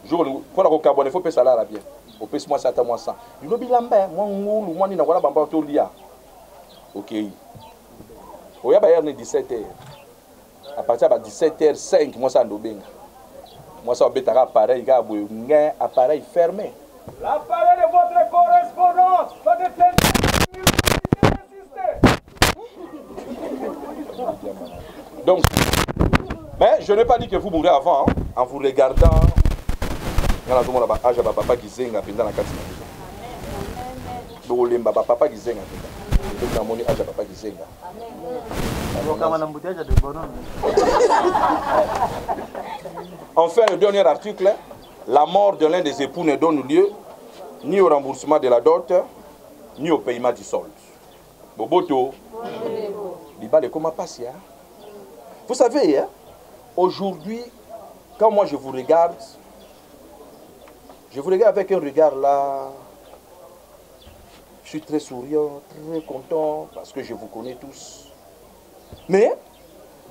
Jour, quand on a carbone, il faut payer ça là bien. Au pèse moi ça, à moi ça. Il y a bilan, moi, moi, ni na voilà, bamba to lia. Ok. Au y a bayer 17h. À partir de 17h05, moi ça ndobenga. Moi ça obétara appareil, gars, appareil fermé. L'appareil de votre correspondance va détenir. Donc, mais je n'ai pas dit que vous mourrez avant, hein, en vous regardant. Papa qui zenga pendant la carte. Papa qui zenga papa qui zenga. Enfin, le dernier article, la mort de l'un des époux ne donne lieu ni au remboursement de la dot, ni au paiement du solde. Boboto, comment passer? Vous savez, hein, aujourd'hui, quand moi je vous regarde avec un regard là, je suis très souriant, très content, parce que je vous connais tous. Mais,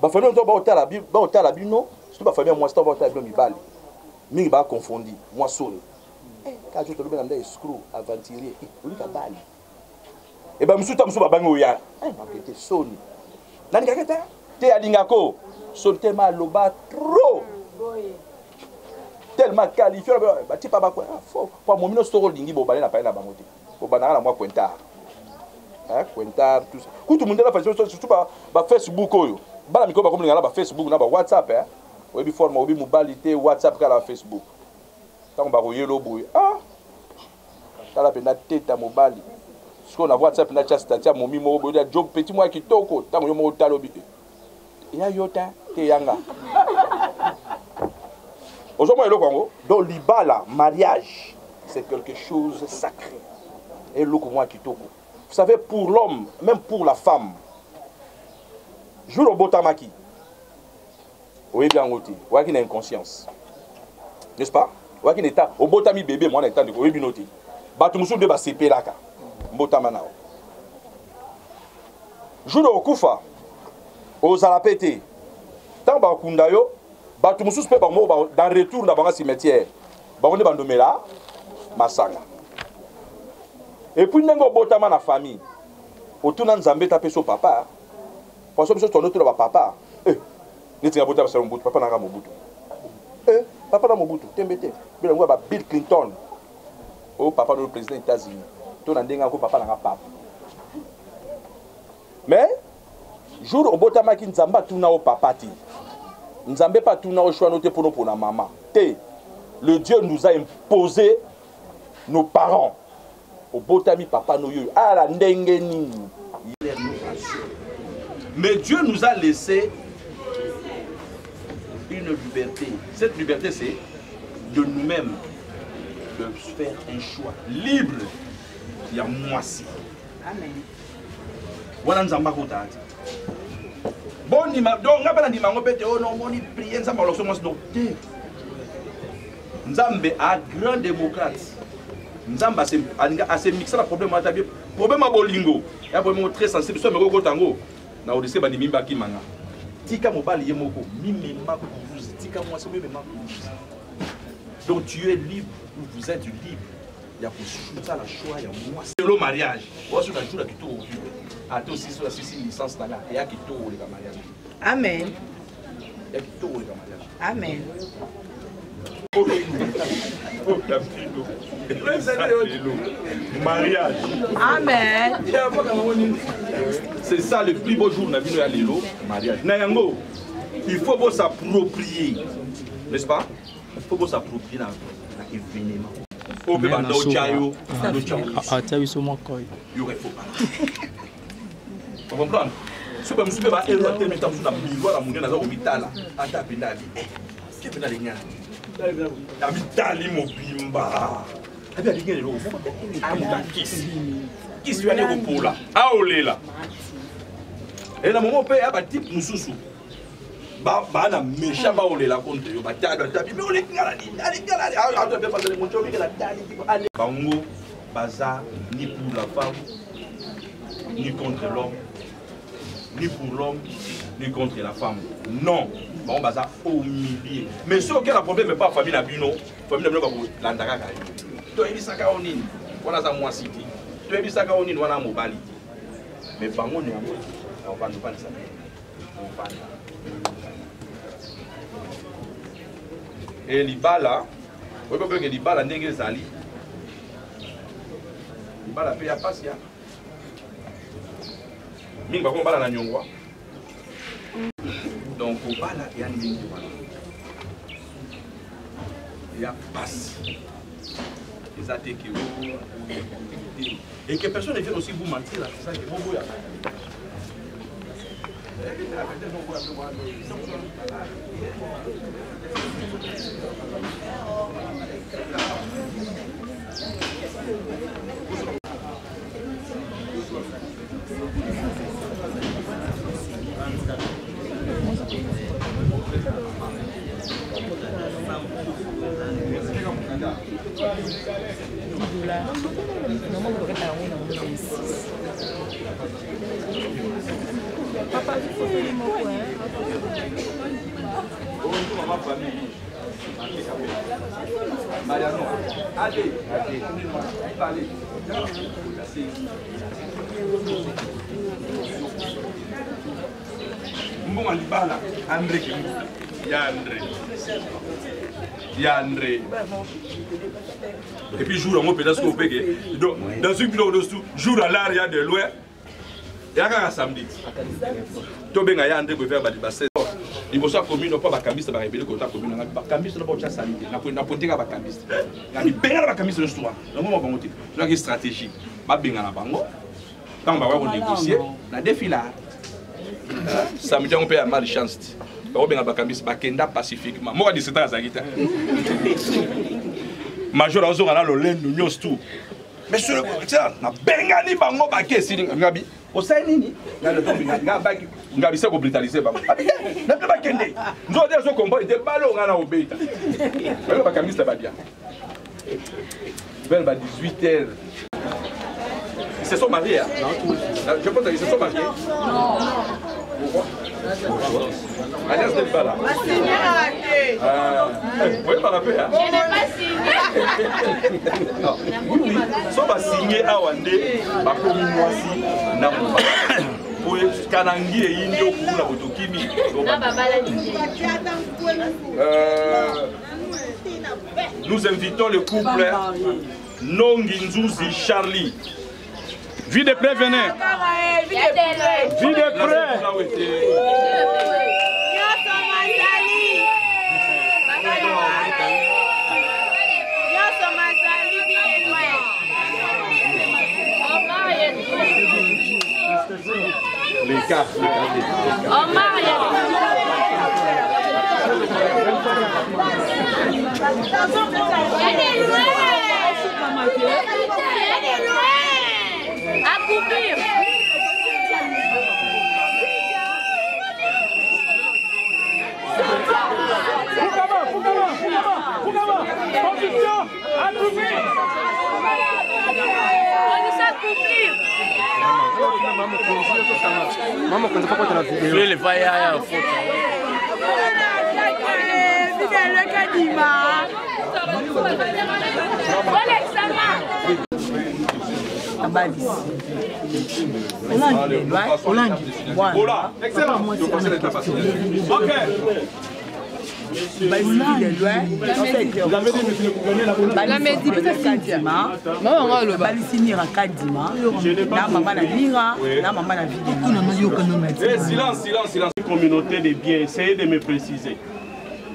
ma famille, on va au la non, c'est ma famille, moi, c'est on va au Mibali. Mais il va confondre, moi, seul. Quand je te le mets dans des escrocs, aventuriers, lui, il Bali. Et bien, je suis bango ya. Je suis sonné. Nani kaketa? Te alingako. Son tellement loba trop. Tellement qualifié. Bah tu pas quoi. Faut pas mon mino soro lingi bo balé na pa na bangote. Bo banana la moi Quentar. Hein, Quentar tout ça. Tout le monde là parce que surtout ba Facebook oyo. Bala miko ba comme ngala ba Facebook na ba WhatsApp hein. Obi forme obi mobilité WhatsApp kala Facebook. Tant ba royelo boy. Ah. Kala pena teta mobile. Ce qu'on a WhatsApp na chat statia mon mimo bo dia job petit moi qui toko tango yo mo talobi. Ya yota te yanga. Aujourd'hui, le Congo, dans l'Ibala, mariage, c'est quelque chose de sacré. Et le moi qui toko. Vous savez, pour l'homme, même pour la femme, jour au botamaki, oui bien ôté, oui qui a inconscience, n'est-ce pas? Oui qui n'est pas au botami bébé, moi n'étant de oui bien ôté. bato musu de basepelaka mbotama nao jour okufa ozala pete tant bakunda yo bato musu pe bango dans retour na banga cimetière bango ne bandomela masanga et puis ndenge obotama na famille otuna nzambe ta peso papa parce que biso tono to ba papa neti ngabota ba salon papa na Mobutu papa na Mobutu tembete bila ngwa ba Bill Clinton papa no président des États-Unis to na ndenga ko papa na papa mais jour obotama ki nzamba tuna o papa ti nzambe pas tuna o choix noté pour na maman te le Dieu nous a imposé nos parents obotami papa no yo ala ndenge nini. Mais Dieu nous a laissé une liberté. Cette liberté, c'est de nous-mêmes de faire un choix libre. Il y a moi si. Amen. Voilà nzamba kotati. Bon ni ma donc ngapela ni mango pete oh non boni prier nzamba lo somos noté. Nzambe a grand démocrate. Nzamba assez mixer la problème à problème à bolingo. Il y a problème très sensible so me ko tango. Na odise ba ni mimba ki manga. Tika mobali yemoko mimema kuvuzi tika moi c'est mimema kuvuzi. Donc tu es libre ou vous êtes libre. Il y a pour ça la choix il y a moi. C'est le mariage. Moi sur la jour là qui tout au à toi aussi sur la licence là et à qui tout le mariage. Amen. Et qui tout le mariage. Amen. Mariage. Amen. C'est ça le plus beau jour. Mariage. Il faut s'approprier. N'est-ce pas? Il faut s'approprier dans l'événement. Vous comprenez? Si vous Abitali mobimba. Abi ngene lo. Amuka kisi. Kisi wane kopola. Aolela. Et na moment pe aba type mususu. Ba na méchant ba olela contre yo. Ba tada tabi mais ole ngala ni. Ali ngala. Ah to be pas de moncho mais la tali tipo ale. Bango bazar ni pour la femme ni contre l'homme. Ni pour l'homme ni contre la femme. Non. Bon bazar au milieu. Mais ce qui est le problème n'est pas famille la bino, famille la bino la ndaka. To ebisaka onini, wana za moi city. To ebisaka onini wana mobali. Mais bango ni on va nous parler ça. Et libala, on peut que libala ndenge zali. Libala pe ya pasia. Minga ko bala na nyongwa. Donc, au bas là, il y a une ligne de ballon. Il y a passe. Les attaques et que personne ne vienne aussi vous mentir là. C'est ça qui est bon. Papa, Mbonga libala André André. Et puis jour on peut dans une vidéo de jour à l'arrière de l'ouest. Il y a un samedi. Tobenga ya André peut faire badibase. Il faut soit commune pas bakambiste ba rebelle ko ta commune na bakambiste na ba salite na pontinga bakambiste. Na benga bakambiste le soir. Na moment bango ti. Na ki stratégie. Ba benga na bango. Tant ba wa négocier na défilade. Samedi on peut avoir mal chance. Ba benga bakambiste bakenda pacifiquement. Moi 17 ans azakita. Major azo na lo lendo nyos tout. Mais sur le na benga ni bango bakesi ngabi. Au Saini, ngabi se ko brutaliser bango. Na pe bakende. Nzo de so combat de balo ngana obeta. Ba kamista ba bien. Belle, 18h. Ils se sont mariés, hein? Je pense qu'ils se sont mariés. Non. Pourquoi? Alias Delba là. Oui, par la paix, hein? Je n'ai pas signé. Oui, oui. Ils sont signé à Wandé, à Kominoisi, Namouba. Pour Kanangi et Indio, pour la Botokimi. Nous invitons le couple Nonginzuzi Charlie. Vie de près, venez. Vie de près. Les cas. À couvrir. Silence. Communauté des biens, essayez de me préciser.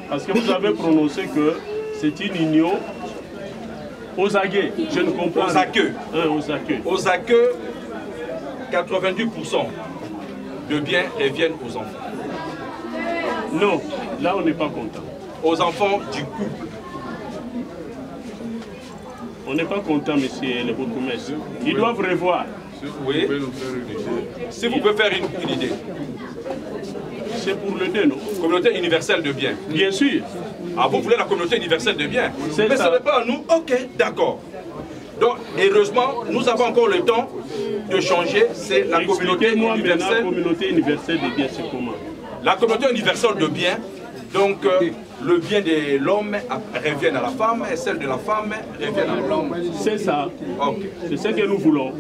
Parce que vous avez prononcé que c'est une union aux aguets. Je ne comprends pas. Aux acqueux, 90% de biens reviennent aux enfants. Non, là on n'est pas content. Aux enfants du couple. On n'est pas content, monsieur le bourgmestre. Ils doivent revoir. Oui. Si vous pouvez faire une idée. C'est pour le deux, non? Communauté universelle de biens. Bien sûr. Ah, vous voulez la communauté universelle de biens? Mais ça. Ce n'est pas à nous. Ok, d'accord. Donc, heureusement, nous avons encore le temps de changer. C'est la communauté universelle. La communauté universelle de biens, c'est comment? La communauté universelle de biens, donc le bien de l'homme revient à la femme et celle de la femme revient à l'homme. C'est ça. Okay. C'est ce que nous voulons.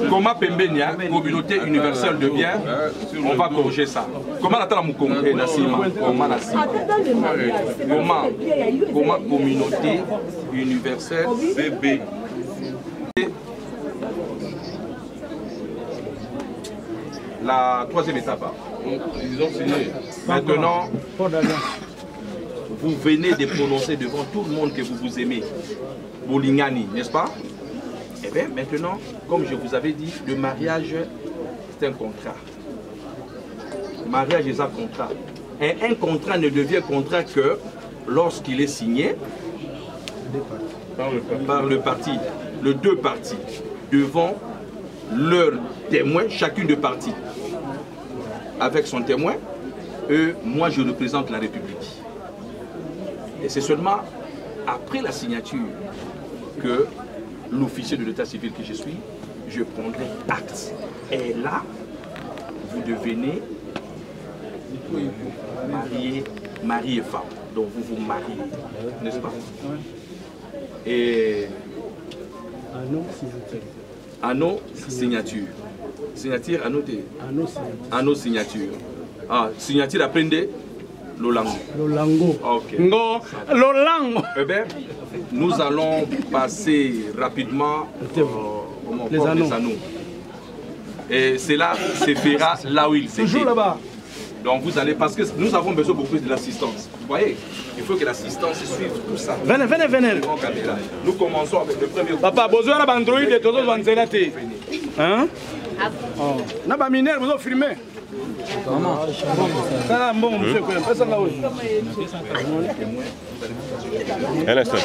Comment Pembenia, communauté universelle de biens, on va corriger ça. Comment attend mon Comment communauté universelle bébé. La troisième étape. Ils ont signé. Maintenant, vous venez de prononcer devant tout le monde que vous vous aimez. Bolingani, n'est-ce pas? Eh bien, maintenant, comme je vous avais dit, le mariage, c'est un contrat. Le mariage est un contrat. Et un contrat ne devient contrat que lorsqu'il est signé par le parti, les deux parties, devant leur témoin, chacune de parties. Avec son témoin, moi je représente la République. Et c'est seulement après la signature que l'officier de l'état civil que je suis, je prendrai acte. Et là, vous devenez mari et femme. Donc vous vous mariez, n'est-ce pas? Et anneau signature. Signature, anneau signature. Ah, signature apprendre Lolango. Ok. Lolango. Eh bien, nous allons passer rapidement les anneaux. Et cela se fera là où il s'est. Toujours là-bas. Donc vous allez, parce que nous avons besoin beaucoup plus de l'assistance. Vous voyez, il faut que l'assistance suive tout ça. Venez. Nous commençons avec le premier. Papa, besoin d'Android et tous les autres. Hein? Oh. Na ba mineur, vous avez filmé. Maman. Ça bon, monsieur, ça là où? Un instant.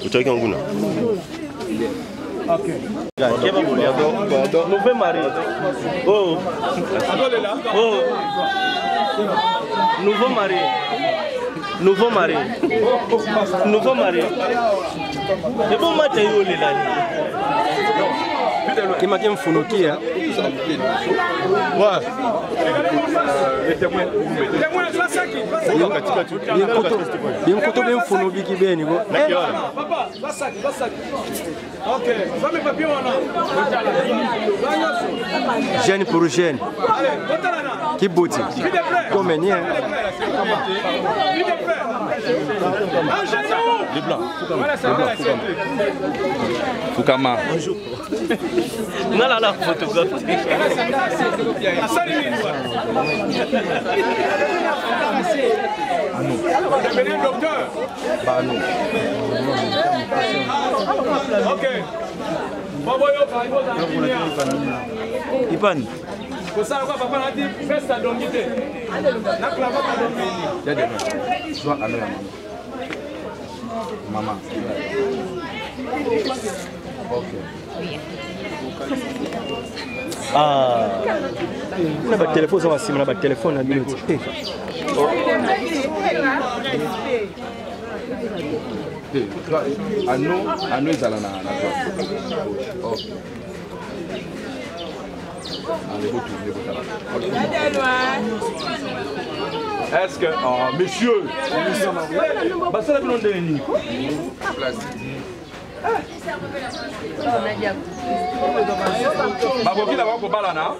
Vous avez un goût. Ok. Nouveau mari. Oh. Oh. Nouveau mari. Nouveau mari. Nouveau mari. Et bon matin, yo les là. Qui m'a qu'un fonoki hein. Ouais. Les témoins. Témoins de la saki. Bien koto bien fonobi ki beni go. Papa, la saki. OK. Ça me papier on a. Jeune pour jeune. Qui bouti. Combien les blancs. Fukama. Nala la photographie. Devenez docteur. Bah non. OK. Ipan. Pour ça, papa a dit fais ta dongité. La clava pas dongité. Soit à la maman. Ok. Ah. On a pas de téléphone, ça va si on a pas de téléphone à minute. À nous, ils allons OK. Est-ce que monsieur bah ça la blonde de ni bah vous qui la va pour balana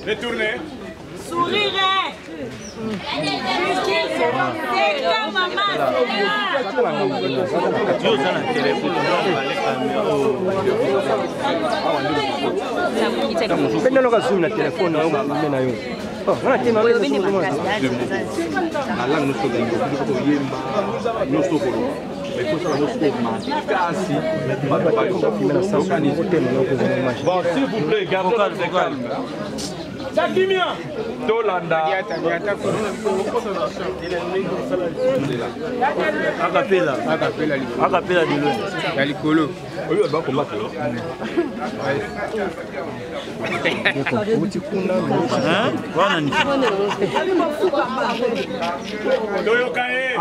retournez Sourire. C'est comme maman. Penda loka zoom na téléphone na mena yo. Oh, on a tema na langue nous sommes nous sommes mais faut ça nous bon s'il vous plaît gardez le calme. Sakimia Tolanda Akapela de l'eau. Ya likolo. Oui, on va combattre.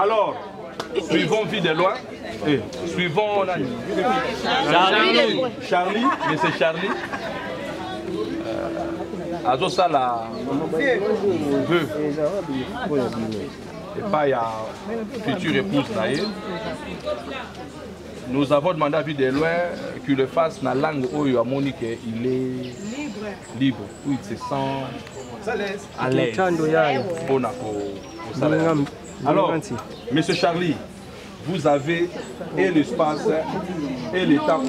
Alors, suivons vie de loin. Suivons Charlie, mais c'est Charlie. Azo ça la veut et pas y a future épouse naïe. Nous avons demandé à vie de loin qu'il le fasse dans la langue où il a Monique, il est libre, où il se sent à l'aise. Alors, monsieur Charlie, vous avez et l'espace et le temps.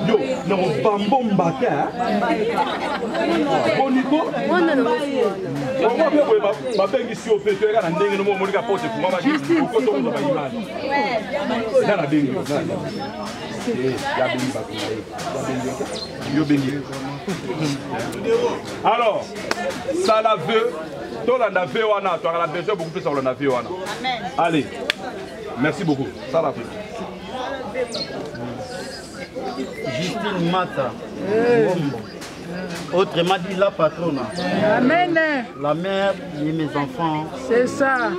Yo, non, bambon baka. Boniko. Ma bengi si au fait, tu regardes ndenge no mo lika pose pour mama juste ko to mo ba image. Na na bengi. Ya bengi ba ko. Yo bengi. Alors, ça la veut. Tolanda veut wana, tu as la besoin beaucoup plus sur le navire wana. Amen. Allez. Merci beaucoup. Ça la fait. Justine Mata. Autrement dit la patronne. Amen. La mère de mes enfants. C'est ça.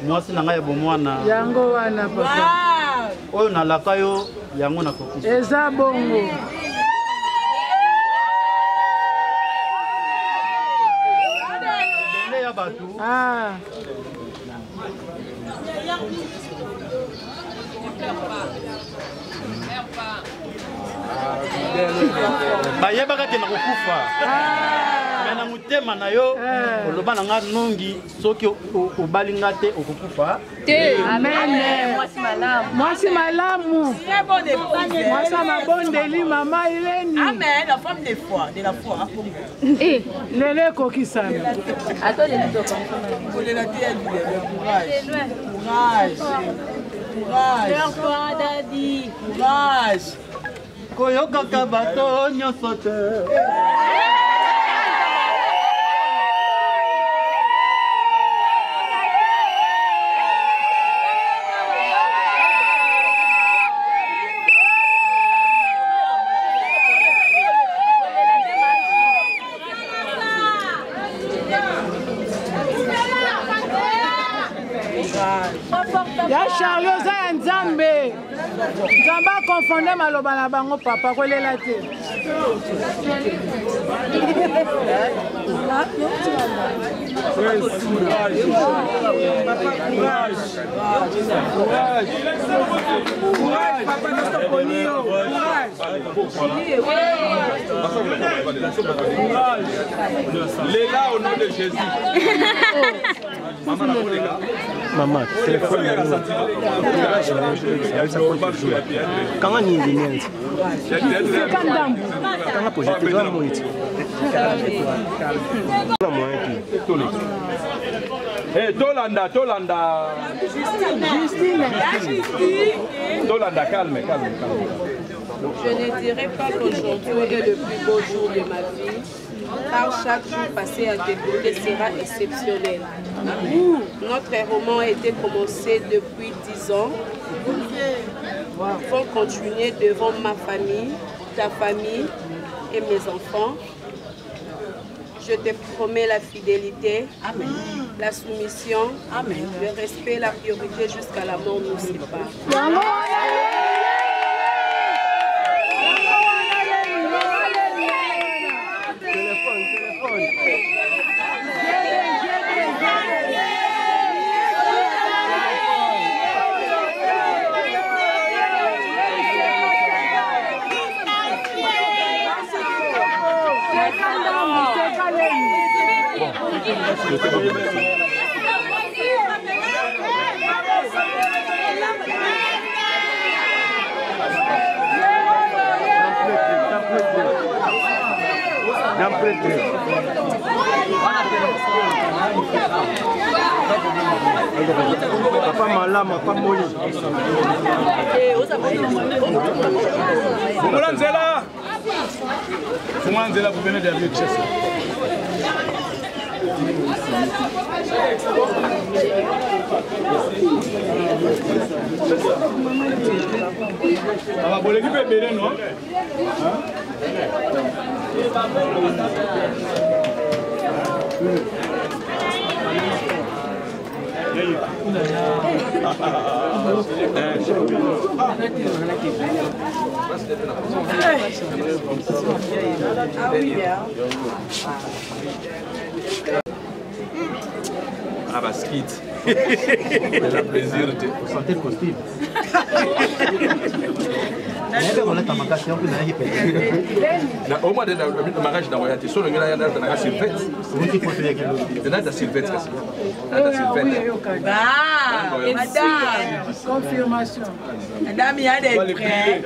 Moi c'est nanga bomwana. Yango wana papa. Oyo na lakayo yango na kokusa. Eza bongo. Bele ya batu. Ah. Bayebaka ke na kokufa. Mais na mutema na yo oloba na nga nongi soki obalinga te okokufa. Amen. Mwasi malamu. Très bonne épouse. Mwasi mabondeli mama Irene. Amen. La femme de foi, de la foi. Lele kokisami. Attends les autres. Vous les la tête courage. Courage. Courage. Courage, daddy. Courage. Koyoka bato nyonso te. Ya Charlie oza ya Nzambe. Nzambe akonfonde maloba na bango papa kolela te. Léla au nom de Jésus. Maman, téléphone. Quand on y est, quand on projette, doit mourir. Hey, Tolanda. Justine. Tolanda, calme. Je ne dirais pas qu'aujourd'hui est le plus beau jour de ma vie, car chaque jour passé à tes côtés sera exceptionnel. Notre roman a été commencé depuis 10 ans. Nous vont continuer devant ma famille, ta famille et mes enfants. Je te promets la fidélité, Amen. La soumission, Amen. Le respect, la priorité jusqu'à la mort nous sépare. Papa malama, papa moli. Fumwanzela, vous venez derrière le chest. Ah, vous l'équipe est belle, non? Ah bah skit. C'est un plaisir de santé le costume. Au moins de mariage dans royauté, sur le gars il y a dans Sylvette. Il y a dans Sylvette. Ah, madame. Confirmation. Madame, il y a des prêts.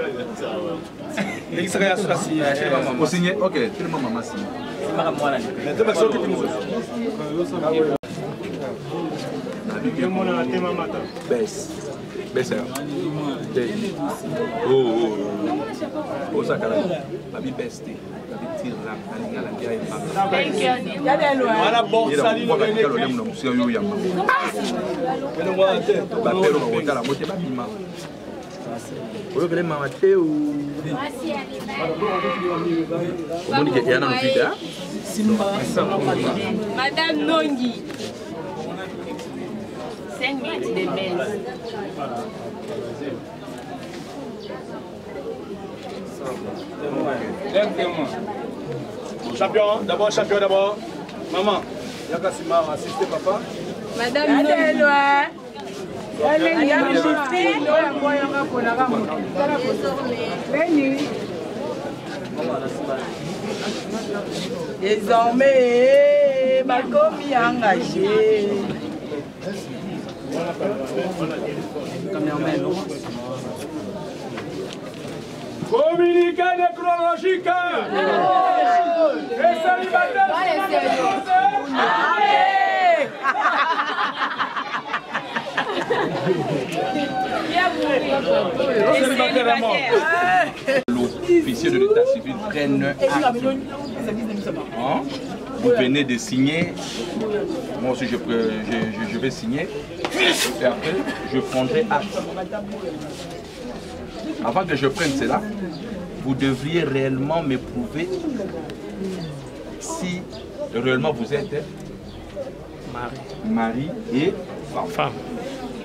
Vous signez? Ok, tout le monde m'a signé. Baisse. Oh, ça, carrément. La vie baisse. La vie tire Madame Nongi. 5 minutes de baisse. Champion, d'abord, Maman, Yakassima, assistez papa. Madame Nongi. Désormais, ma commis engagée. Communiqué nécrologique. Les célibataires. L'officier de l'état civil prenne acte. Vous venez de signer. Moi aussi je vais signer. Et après je prendrai acte. Avant que je prenne cela, vous devriez réellement me prouver si réellement vous êtes mari et femme.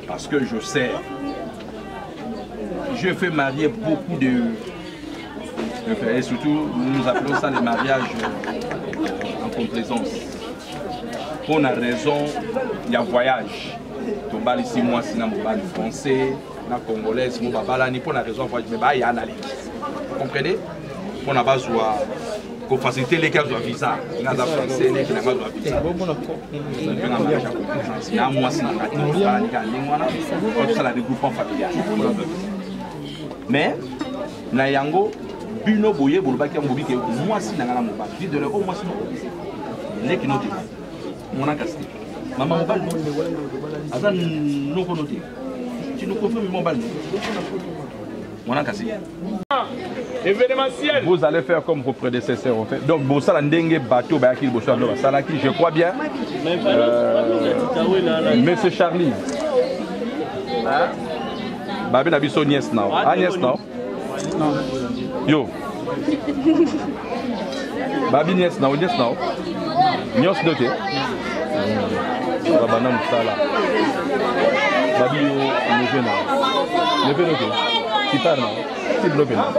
Parce que je sais, je fais marier beaucoup de... Et surtout, nous appelons ça les mariages en complaisance. Pour une raison, il y a voyage. Tombal ici, moi, c'est un français, un congolais, c'est mon papa, ni pour une raison, mais il y a un allié. Vous comprenez? Pour la base, pour faciliter les cas de visa, il y a des français, les cas de visa. Il y a un mois, c'est un regroupement familial. Mais, Nayango, Bino Boye, Boulbaki, Mbobike, moi, c'est un mobile. Dis de l'eau, moi, c'est un mobile. Les qui notent. Mon encasté. Maman, mon bal, Azan, nous connotés. Tu nous confirmes mon bal. Mon encasté. Événementiel. Vous allez faire comme vos prédécesseurs ont fait. Donc, Bossa Ndenge bateau, je crois bien. Monsieur Charlie. Babi Nabiso Nies now. Ah, Nies now. Yo. Babi Nies now, Nies now. Nios noté. Babana Moussala. Babi yo, levé now. Levé noté. Qui parle now. Qui bloque now.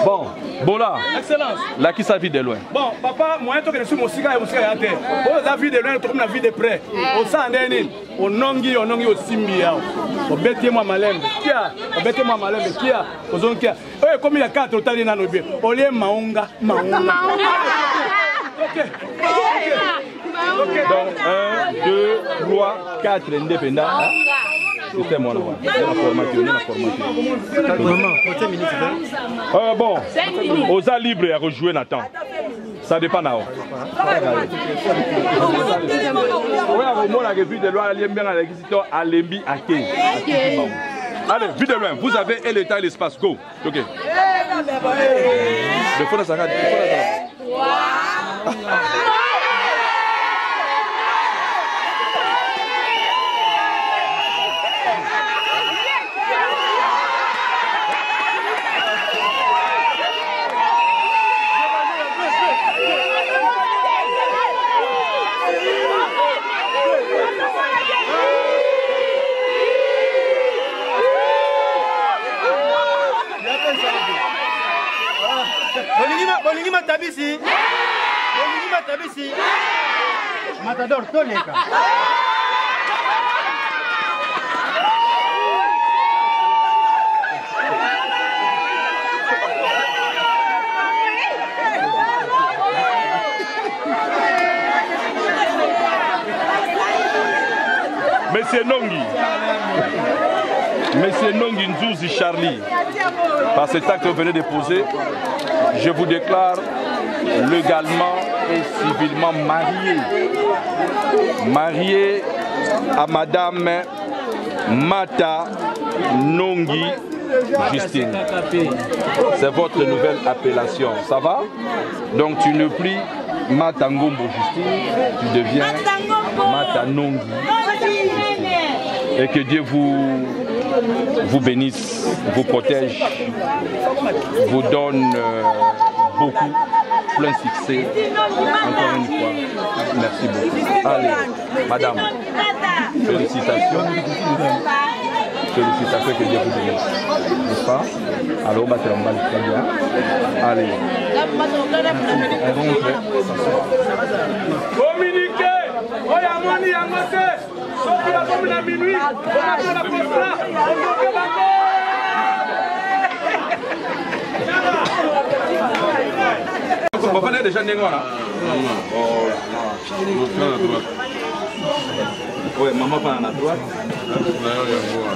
Bon, Bola. Excellence. Là qui sa vie de loin. Bon, papa, moi, je suis mon cigare et mon cigare à terre. La vie de loin, je la vie de près. Au Sandéni, au Nongi, au Simbia. Au Bêtez-moi Malembe. Qui a? Au Bêtez-moi Malembe. Qui a? Au Zonkia. Comme il y a 4 au Tali Nanobi. Au lieu Maunga. Maunga. Ok. Donc 1, 2, 3, 4 indépendants. C'est moi là. Bon, aux libres à rejouer Nathan. Ça dépend là. Allez, vite de loin, vous avez et l'état et l'espace, go. Ok. Il faut la saga. Bolingi matabisi. Bolingi matabisi. Matador toleka. Monsieur Nongi. Monsieur Nongi Nzouzi Charlie, par cet acte que vous venez de poser, je vous déclare légalement et civilement marié. Marié à Madame Mata Nongi Justine. C'est votre nouvelle appellation, ça va? Donc tu ne plus Mata Ngombo Justine, tu deviens Mata Nongi Justine. Et que Dieu vous bénisse, vous protège, vous donne beaucoup, plein succès. Encore une fois, merci beaucoup. Allez, madame, félicitations. Félicitations, que Dieu vous bénisse. N'est-ce pas? Alors, on va te l'emballer très bien. Allez. On rentre. Communiquez! Oyamoni Yangote! Soki la tombe à minuit, on a la postra, on va parler déjà de Nengola. Oui, maman pas à la droite.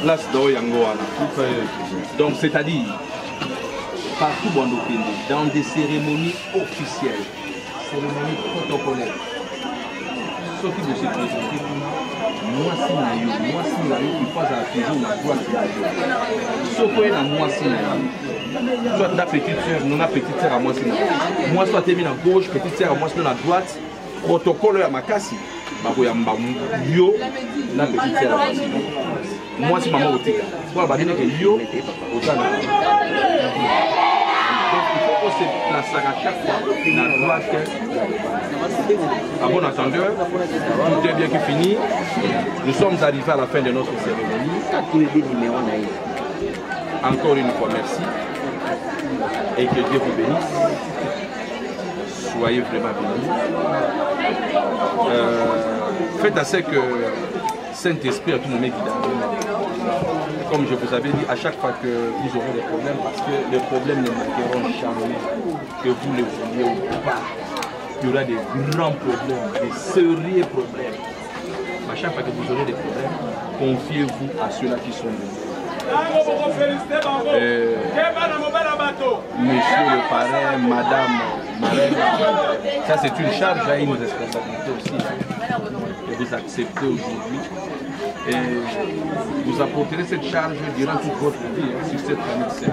Là, c'est Yangoana. Donc, c'est-à-dire, partout dans des cérémonies officielles, cérémonies protocolaires, ce qui doit se présenter, moi si naïo, il faut toujours la droite. Sauf que na moi si naïo. Soit la petite sœur, non la petite sœur à moi si naïo. Moi soit terminé à gauche, petite sœur à moi si à droite. Protocole à ma casse. Bakoyamba yo la petite sœur à moi si. Moi si maman otika. Voilà, bah dire que yo otana. on se place à chaque fois dans la droite. À bon entendeur, tout est bien qui finit. Nous sommes arrivés à la fin de notre cérémonie. Encore une fois, merci. Et que Dieu vous bénisse. Soyez vraiment bénis. Faites à ce que Saint-Esprit à tout moment guide. Comme je vous avais dit, à chaque fois que vous aurez des problèmes, parce que les problèmes ne manqueront jamais, que vous les vouliez ou pas. Il y aura des grands problèmes, des sérieux problèmes. À chaque fois que vous aurez des problèmes, confiez-vous à ceux-là qui sont venus. Monsieur le parrain, madame, marraine, ça c'est une charge et une responsabilité aussi que vous acceptez aujourd'hui. Et vous apporterez cette charge durant toute votre vie sur cette famille.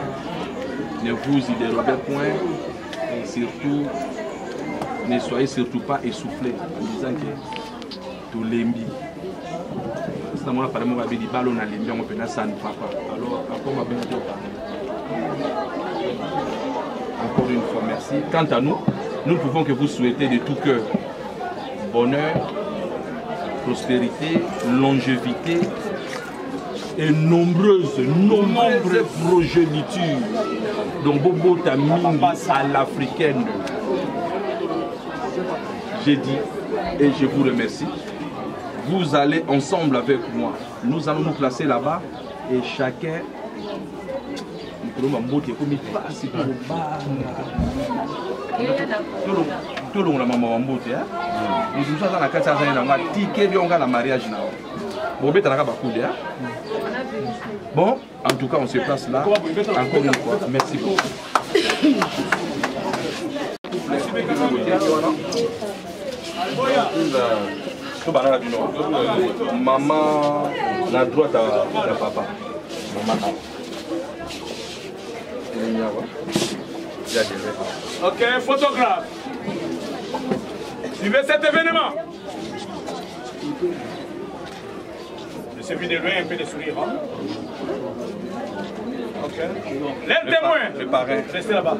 Ne vous y dérobez point et surtout, ne soyez surtout pas essoufflés en disant que tout l'embi. Alors, encore une fois, merci. Quant à nous, nous ne pouvons que vous souhaiter de tout cœur bonheur, prospérité, longévité et nombreuses progénitures. Donc, Bobo Tamingi à l'africaine. J'ai dit et je vous remercie. Vous allez ensemble avec moi. Nous allons nous placer là-bas et chacun. Tout le monde a maman mbote. Nous sommes dans la carte de ticket de la mariage. Bon, en tout cas, on se place là. Encore une fois, merci beaucoup. Maman, la droite à papa. Maman. Ok, photographe. Suivez cet événement. Laissez-lui de loin un peu de sourire. Hein? Ok. Les témoins. Le parrain. Restez là-bas.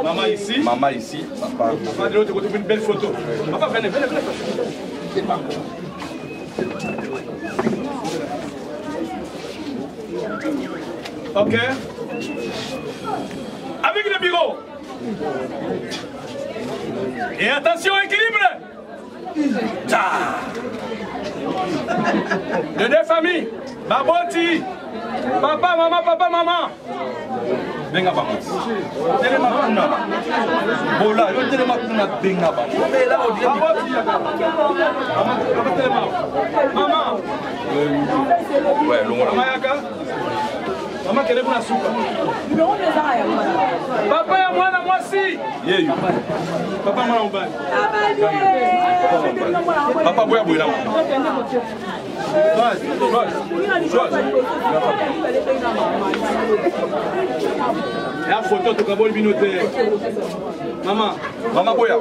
Maman ici. Maman ici. Papa. Papa de l'autre côté pour une belle photo. Papa, venez, venez, venez. Ok. Avec le bureau. Et attention, équilibre. De deux familles. Baboti. Papa, maman. Benga papa. Telema kuna. Bola, yo telema kuna benga papa. Mais là on dit maman. Ouais, longo. Maman yaka. Maman kele kuna souka. Papa ya mwana mwasi. Yeyo. Papa mwana mbani. Papa boya boya. La photo tu kabol binote. Maman boya.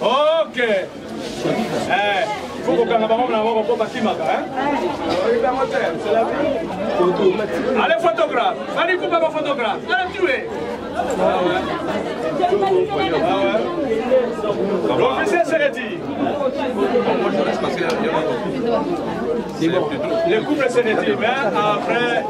Ok. Faut qu'on ait allez, photographe. Allez, coupe ma photographe. Allez, tuer. L'officier se retire. Les couples se retirent, mais après.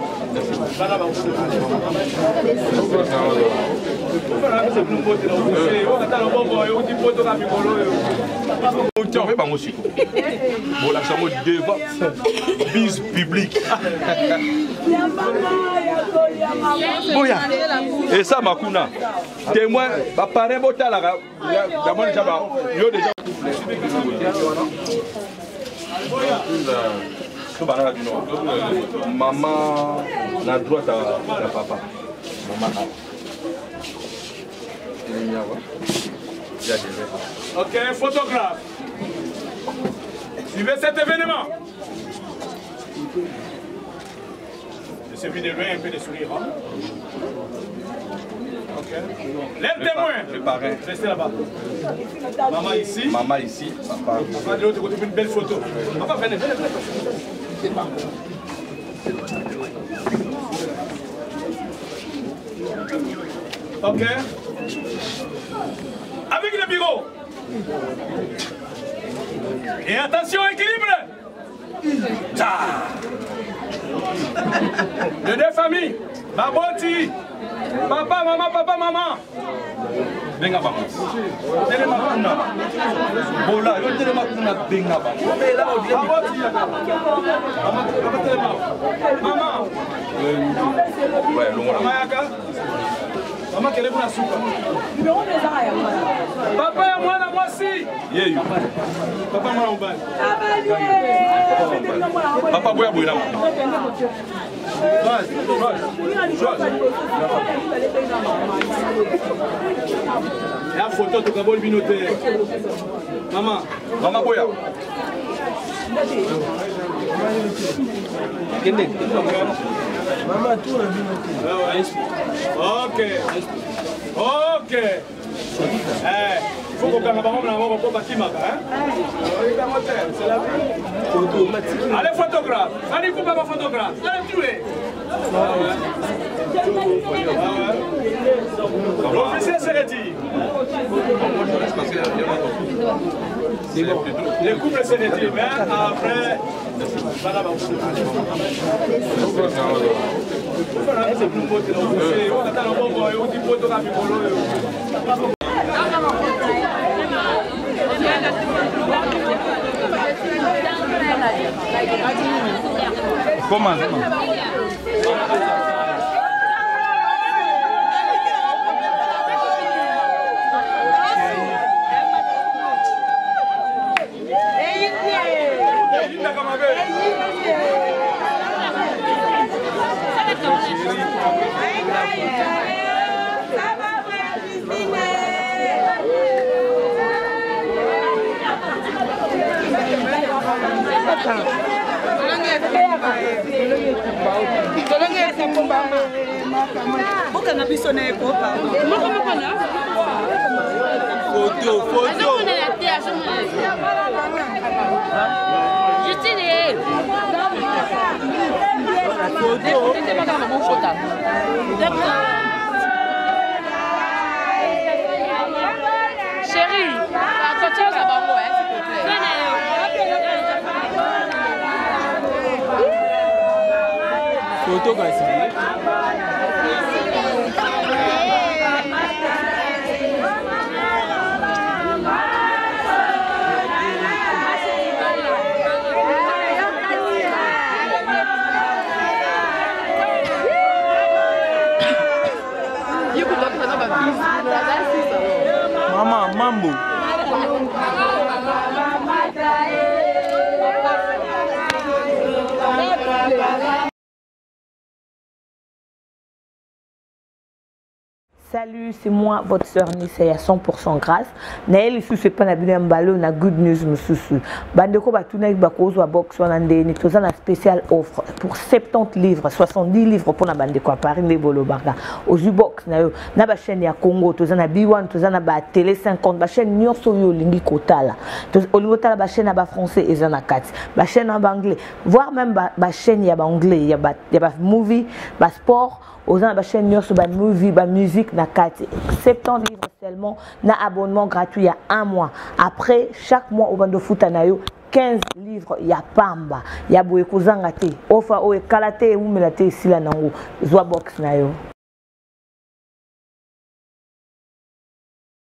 Bise publique. Et ça, Makuna. Témoin, pareil, maman, la droite à papa. Maman. Ok, photographe. Suivez cet événement. se vit de loin un peu de sourire. Hein? Ok. Lève tes mains. Le parrain. Restez là-bas. Maman ici. Maman ici. Papa. Papa de l'autre côté, une belle photo. Papa, venez, venez, venez. Ok. Avec le bureau. Et attention, équilibre. De deux familles. Baboti. Papa, maman, papa, maman. Benga baba. Tele makuna. Bola, yo tele makuna benga baba. Bela odi. Baboti. Papa tele mama. Maman. Ouais, longo. Mama yaka. Maman kele kuna suka. Papa ya mwana mwasi. Yeyo. Papa mwana mbali. Papa boya boya mama. La photo de Gabol Binote. Maman, maman boya. Maman tout la Binote. Ok. Ok. Il faut qu'on gagne c'est la vie. Allez, photographe. Allez, vous pas photographe. Allez, tuer. L'officier Sereti. C'est bon. Les couples Sereti. Mais après. Comment? Chérie, attention, ça va s'il te plaît. Photo, Mama, mambo. Salut, c'est moi, votre sœur Nissé à 100% grâce. Naël ici c'est pas na bien mbalo na good news mususu. Bandeko batuna bakozo a box wana ndeni toza na spécial offre pour 70 livres, 70 livres pour na bandeko à Paris les bolobarga. Aux box na yo na ba chaîne ya Congo toza na B1 toza na ba télé 50 ba chaîne nyonso yo lingi kotala. Olingo tala ba chaîne ba français ezana kati. Ba chaîne en anglais, voire même ba chaîne ya ba anglais, ya ba movie, ba sport. Aux gens, chaîne nyonso ba movie, ba musique na kati. 70 livres seulement, na abonnement gratuit il y a 1 mois. Après, chaque mois au bando futa na yo 15 livres ya pamba. Ya boye kozanga te. Ofa o e kalate ou melate sila nango. Zwa box na yo.